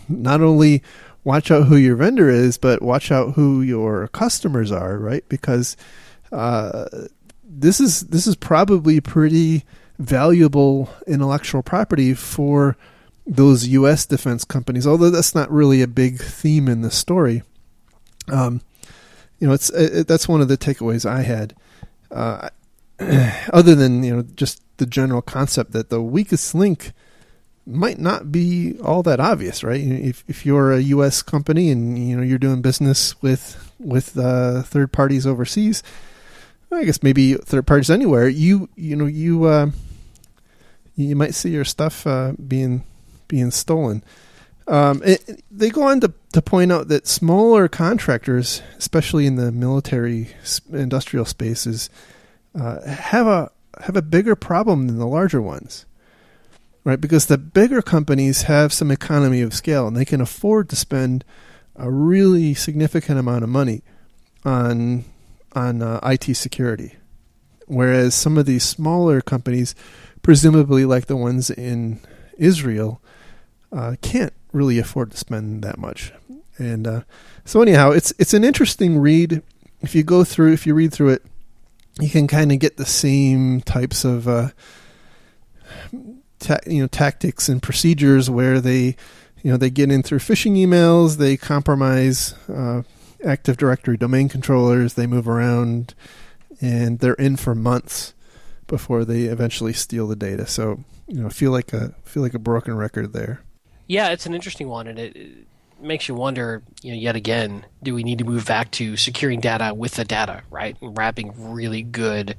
not only watch out who your vendor is, but watch out who your customers are, right? Because this is probably pretty valuable intellectual property for those U.S. defense companies, although that's not really a big theme in the story. That's one of the takeaways I had. Other than just the general concept that the weakest link might not be all that obvious, right? If you're a U.S. company and you're doing business with third parties overseas, I guess maybe third parties anywhere, you might see your stuff being stolen. They go on to point out that smaller contractors, especially in the military industrial spaces, have a bigger problem than the larger ones, right? Because the bigger companies have some economy of scale and they can afford to spend a really significant amount of money on IT security, whereas some of these smaller companies, presumably like the ones in Israel, can't really afford to spend that much. And so anyhow, it's an interesting read. If you read through it, you can kind of get the same types of tactics and procedures where they get in through phishing emails, they compromise Active Directory domain controllers, they move around, and they're in for months before they eventually steal the data. So feel like a broken record there. Yeah, it's an interesting one, and it makes you wonder, yet again, do we need to move back to securing data with the data, right? And wrapping really good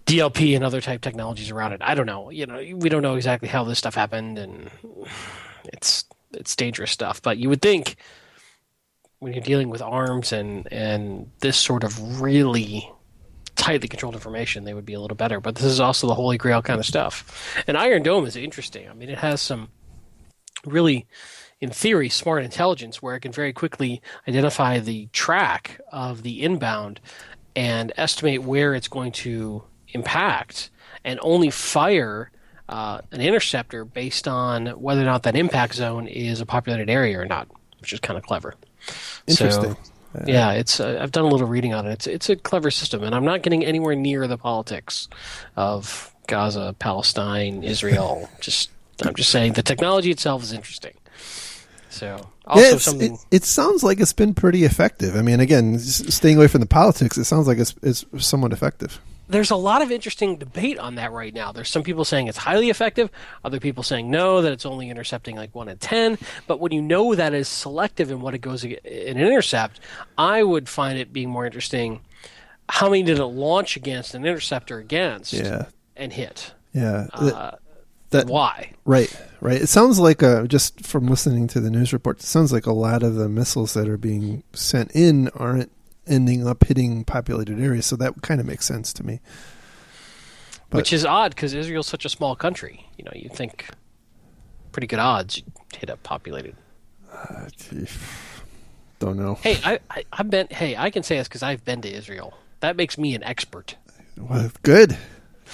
DLP and other type technologies around it. I don't know. We don't know exactly how this stuff happened, and it's dangerous stuff. But you would think when you're dealing with arms and this sort of really tightly controlled information, they would be a little better. But this is also the Holy Grail kind of stuff. And Iron Dome is interesting. I mean, it has some really, in theory, smart intelligence where it can very quickly identify the track of the inbound and estimate where it's going to impact and only fire an interceptor based on whether or not that impact zone is a populated area or not, which is kind of clever. Interesting. So, yeah, it's I've done a little reading on it. It's a clever system, and I'm not getting anywhere near the politics of Gaza, Palestine, Israel. I'm just saying the technology itself is interesting. So also something. It sounds like it's been pretty effective. I mean, again, staying away from the politics, it sounds like it's somewhat effective. There's a lot of interesting debate on that right now. There's some people saying it's highly effective, other people saying no, that it's only intercepting like 1 in 10. But when you know that is selective in what it goes in an intercept, I would find it being more interesting. How many did it launch against an interceptor against and hit? Yeah. Why? Right. It sounds like, just from listening to the news report, it sounds like a lot of the missiles that are being sent in aren't ending up hitting populated areas, so that kind of makes sense to me. Which is odd, because Israel's such a small country. You'd think pretty good odds you'd hit a populated. Don't know. Hey, I've been. Hey, I can say this because I've been to Israel. That makes me an expert. Well, good.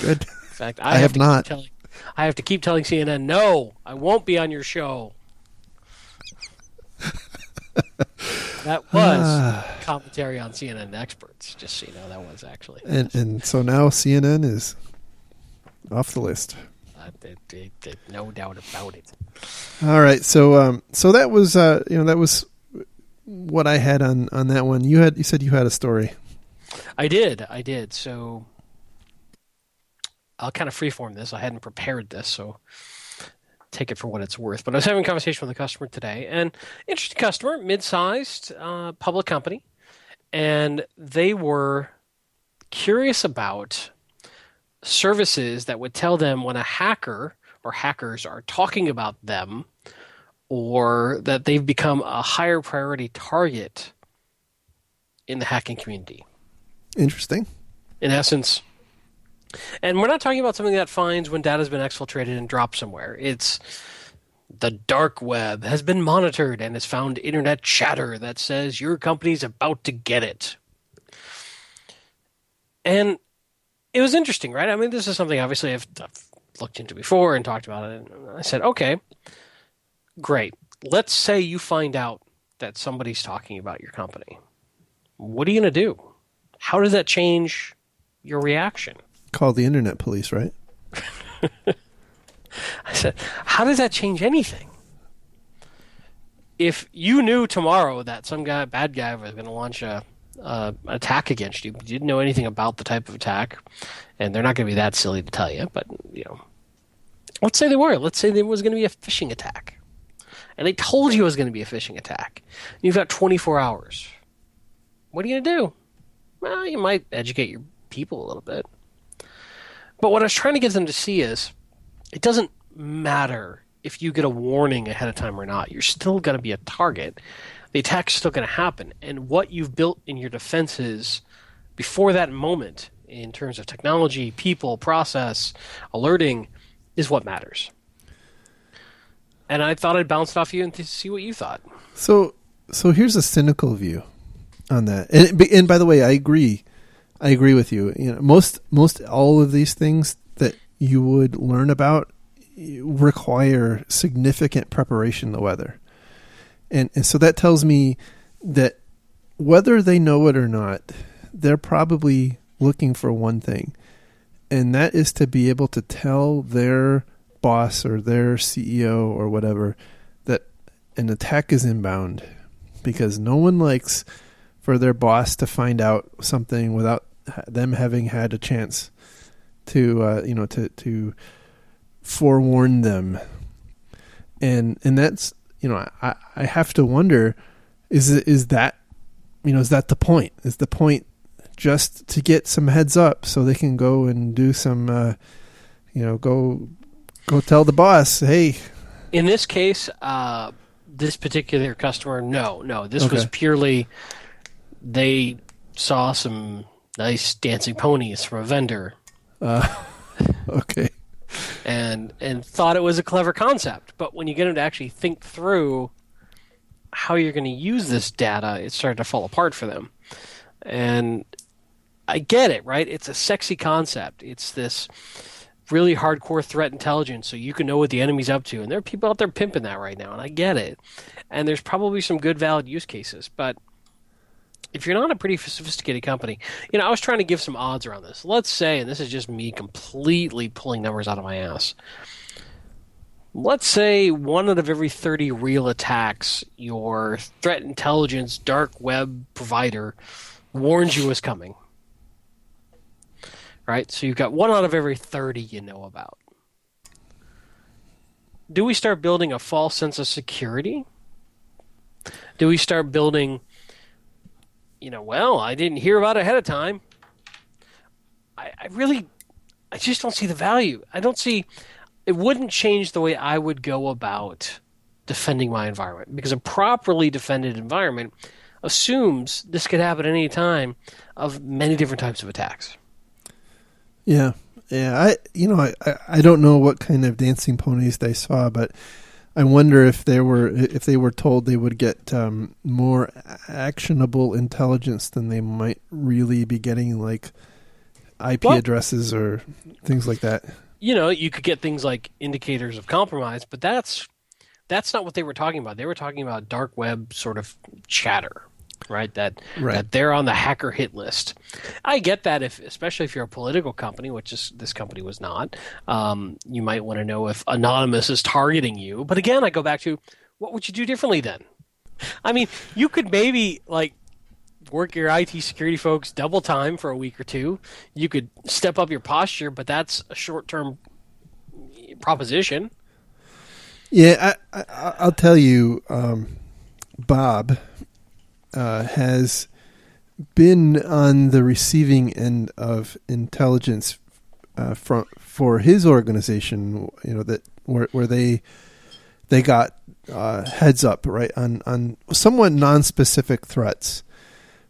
In fact, I have not. I have to keep telling CNN, no, I won't be on your show. That was commentary on CNN experts, just so you know. That was actually. And so now CNN is off the list. No doubt about it. All right, so that was that was what I had on that one. You said you had a story. I did. So I'll kind of freeform this. I hadn't prepared this, so take it for what it's worth. But I was having a conversation with a customer today, and interesting customer, mid-sized public company, and they were curious about services that would tell them when a hacker or hackers are talking about them, or that they've become a higher priority target in the hacking community. Interesting. In essence, and we're not talking about something that finds when data has been exfiltrated and dropped somewhere. It's the dark web has been monitored and has found internet chatter that says your company's about to get it. And it was interesting, right? I mean, this is something obviously I've looked into before and talked about it. And I said, okay, great. Let's say you find out that somebody's talking about your company. What are you going to do? How does that change your reaction? Call the internet police, right? I said, how does that change anything? If you knew tomorrow that some bad guy was going to launch an attack against you, but you didn't know anything about the type of attack, and they're not going to be that silly to tell you, but let's say they were. Let's say there was going to be a phishing attack, and they told you it was going to be a phishing attack. You've got 24 hours. What are you going to do? Well, you might educate your people a little bit. But what I was trying to get them to see is it doesn't matter if you get a warning ahead of time or not. You're still going to be a target. The attack's still going to happen. And what you've built in your defenses before that moment in terms of technology, people, process, alerting is what matters. And I thought I'd bounce it off you and to see what you thought. So here's a cynical view on that. And by the way, I agree with you. Most all of these things that you would learn about require significant preparation in the weather. And so that tells me that whether they know it or not, they're probably looking for one thing, and that is to be able to tell their boss or their CEO or whatever that an attack is inbound, because no one likes for their boss to find out something without them having had a chance to to forewarn them. And that's I have to wonder, is that the point? Is the point just to get some heads up so they can go and do some go tell the boss, hey? In this case, this particular customer, no, this was purely they saw some nice dancing ponies from a vendor. Okay. And thought it was a clever concept. But when you get them to actually think through how you're going to use this data, it started to fall apart for them. And I get it, right? It's a sexy concept. It's this really hardcore threat intelligence so you can know what the enemy's up to. And there are people out there pimping that right now, and I get it. And there's probably some good, valid use cases. But if you're not a pretty sophisticated company, I was trying to give some odds around this. Let's say, and this is just me completely pulling numbers out of my ass. Let's say 1 out of every 30 real attacks, your threat intelligence dark web provider warns you is coming. Right? So you've got 1 out of every 30 you know about. Do we start building a false sense of security? Do we start building, I didn't hear about it ahead of time. I just don't see the value. It wouldn't change the way I would go about defending my environment, because a properly defended environment assumes this could happen at any time of many different types of attacks. Yeah. I don't know what kind of dancing ponies they saw, but I wonder if they were told they would get more actionable intelligence than they might really be getting, like IP addresses or things like that. You could get things like indicators of compromise, but that's not what they were talking about. They were talking about dark web sort of chatter. right? That they're on the hacker hit list. I get that, especially if you're a political company, which this company was not. You might want to know if Anonymous is targeting you. But again, I go back to, what would you do differently then? I mean, you could maybe work your IT security folks double time for a week or two. You could step up your posture, but that's a short-term proposition. Yeah, I'll tell you, Bob has been on the receiving end of intelligence for his organization. That where they got heads up, right, on somewhat non-specific threats.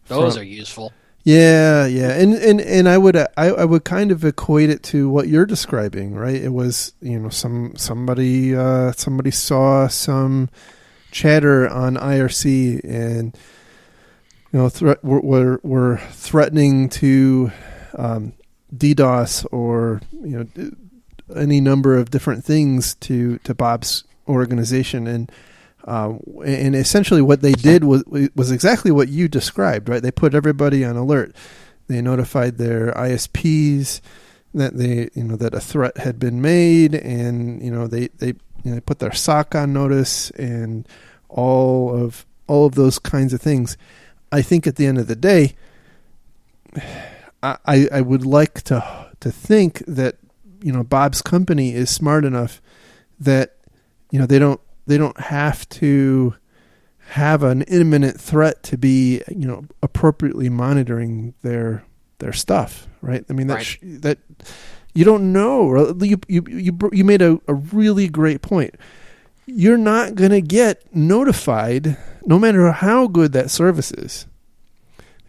Those are useful. Yeah, and I would kind of equate it to what you're describing, right? It was somebody saw some chatter on IRC and were threatening to DDoS or any number of different things to Bob's organization, and essentially what they did was exactly what you described, right? They put everybody on alert. They notified their ISPs that that a threat had been made, and they put their SOC on notice, and all of those kinds of things. I think at the end of the day, I would like to think that Bob's company is smart enough that they don't have to have an imminent threat to be appropriately monitoring their stuff, right? I mean that you don't know. You made a really great point. You're not going to get notified, no matter how good that service is.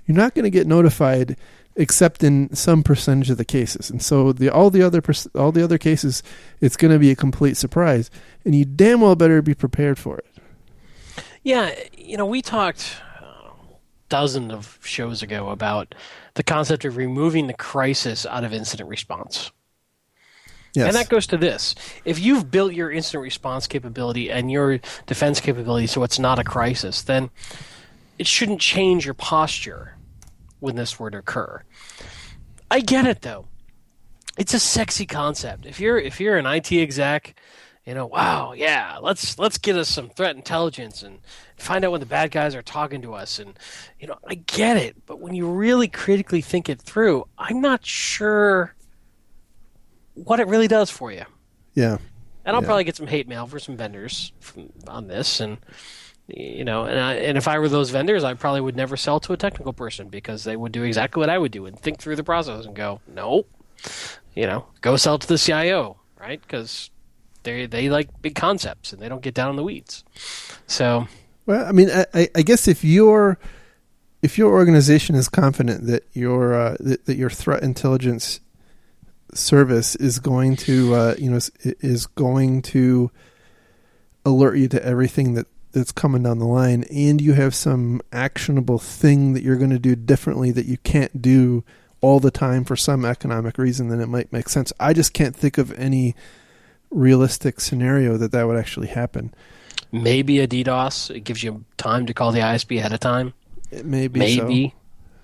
You're not going to get notified except in some percentage of the cases, and so all the other cases, it's going to be a complete surprise, and you damn well better be prepared for it. Yeah, we talked dozens of shows ago about the concept of removing the crisis out of incident response. Yes. And that goes to this. If you've built your incident response capability and your defense capability so it's not a crisis, then it shouldn't change your posture when this were to occur. I get it, though. It's a sexy concept. If you're an IT exec, wow, yeah, let's get us some threat intelligence and find out when the bad guys are talking to us, and I get it. But when you really critically think it through, I'm not sure what it really does for you. Yeah. And I'll probably get some hate mail for some vendors on this, and and if I were those vendors, I probably would never sell to a technical person, because they would do exactly what I would do and think through the process and go, no, go sell to the CIO, right? Because they like big concepts and they don't get down in the weeds. So, well, I mean, I guess if your organization is confident that your threat intelligence service is going to is going to alert you to everything that's coming down the line, and you have some actionable thing that you're going to do differently that you can't do all the time for some economic reason, then it might make sense. I just can't think of any realistic scenario that would actually happen. Maybe a DDoS. It gives you time to call the ISP ahead of time. Maybe.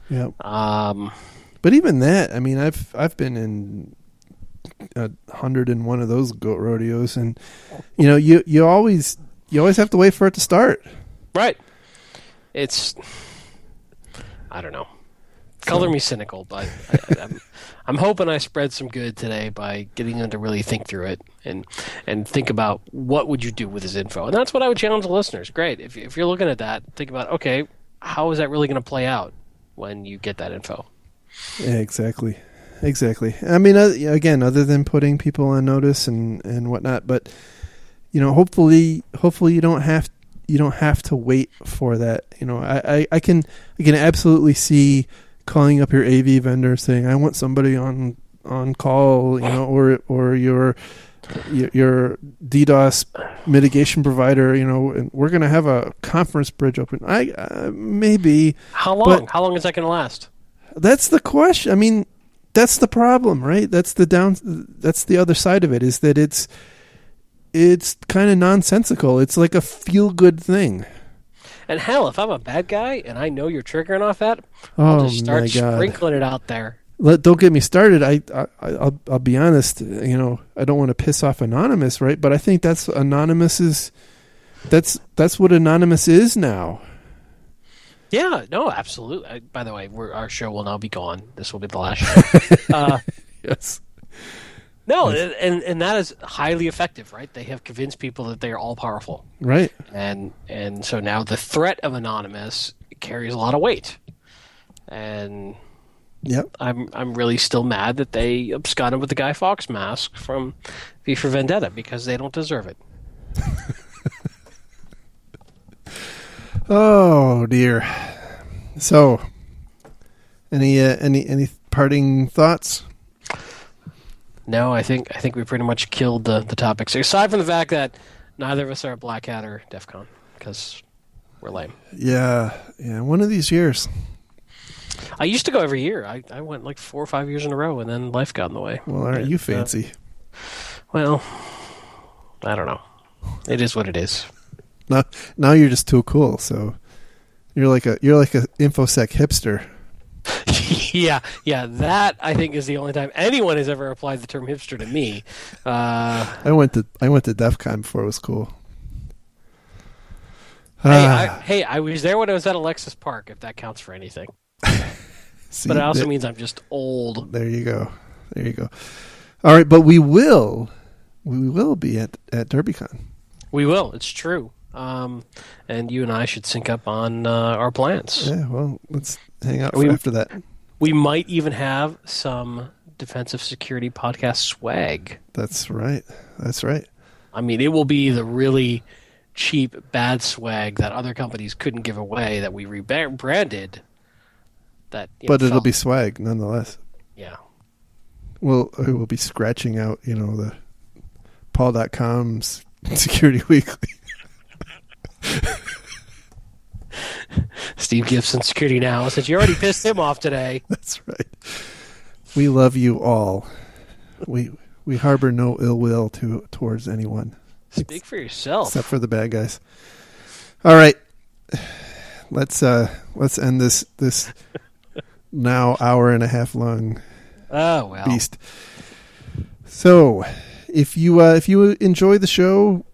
So. Yeah. But even that, I mean, I've been in 101 of those goat rodeos, and you always have to wait for it to start. Right. It's, I don't know. Color me cynical, but I'm hoping I spread some good today by getting them to really think through it and think about what would you do with this info. And that's what I would challenge the listeners. Great. If you're looking at that, think about, okay, how is that really going to play out when you get that info? Yeah, exactly. I mean, again, other than putting people on notice and whatnot, but hopefully you don't have to wait for that. I can absolutely see calling up your AV vendor saying, I want somebody on call, or your DDoS mitigation provider, and we're going to have a conference bridge open. Maybe. How long? How long is that going to last? That's the question. I mean, that's the problem, right? That's the other side of it, is that it's kind of nonsensical. It's like a feel-good thing. And hell, if I'm a bad guy and I know you're triggering off that, Oh I'll just start my God. sprinkling it out there. Don't get me started. I'll be honest. I don't want to piss off Anonymous, right? But I think that's what Anonymous is now. Yeah, no, absolutely. By the way, our show will now be gone. This will be the last show. Yes. No, and that is highly effective, right? They have convinced people that they are all powerful, Right. and so now the threat of Anonymous carries a lot of weight, and Yep. I'm really still mad that they absconded with the Guy Fawkes mask from V for Vendetta because they don't deserve it. Oh dear. So, any parting thoughts? No, I think we pretty much killed the topics. Aside from the fact that neither of us are a Black Hat or DEF CON because we're lame. Yeah. One of these years. I used to go every year. I went like 4 or 5 years in a row, and then life got in the way. Well, aren't you fancy? Well, I don't know. It is what it is. Now you're just too cool. So you're like a InfoSec hipster. Yeah. That I think is the only time anyone has ever applied the term hipster to me. I went to DEF CON before it was cool. I was there when I was at Alexis Park, if that counts for anything. See, but it also means I'm just old. There you go. All right, but we will be at DerbyCon. We will. It's true. And you and I should sync up on our plans. Yeah, well, let's hang out after that. We might even have some defensive security podcast swag. That's right. I mean, it will be the really cheap, bad swag that other companies couldn't give away that we rebranded. But it'll be swag nonetheless. Yeah. Well, we'll be scratching out, the Paul.com's Security Weekly. Steve Gibson, Security Now, said you already pissed him off today. That's right. We love you all. We harbor no ill will towards anyone. Speak for yourself. Except for the bad guys. All right. Let's end this now hour and a half long beast. So, if you enjoy the show,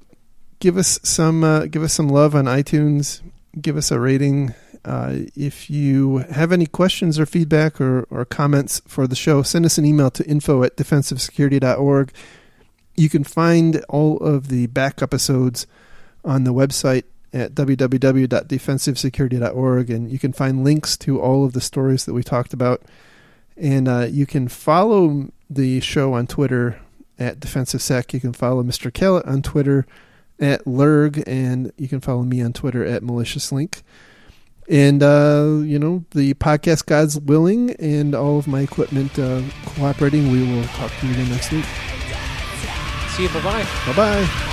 give us some love on iTunes. Give us a rating. If you have any questions or feedback or comments for the show, send us an email to info@defensivesecurity.org. You can find all of the back episodes on the website at www.defensivesecurity.org, and you can find links to all of the stories that we talked about. And you can follow the show on Twitter at DefensiveSec. You can follow Mr. Kellett on Twitter at Lurg, and you can follow me on Twitter at MaliciousLink. And, the podcast, God's willing, and all of my equipment cooperating, we will talk to you again next week. See you. Bye-bye. Bye-bye.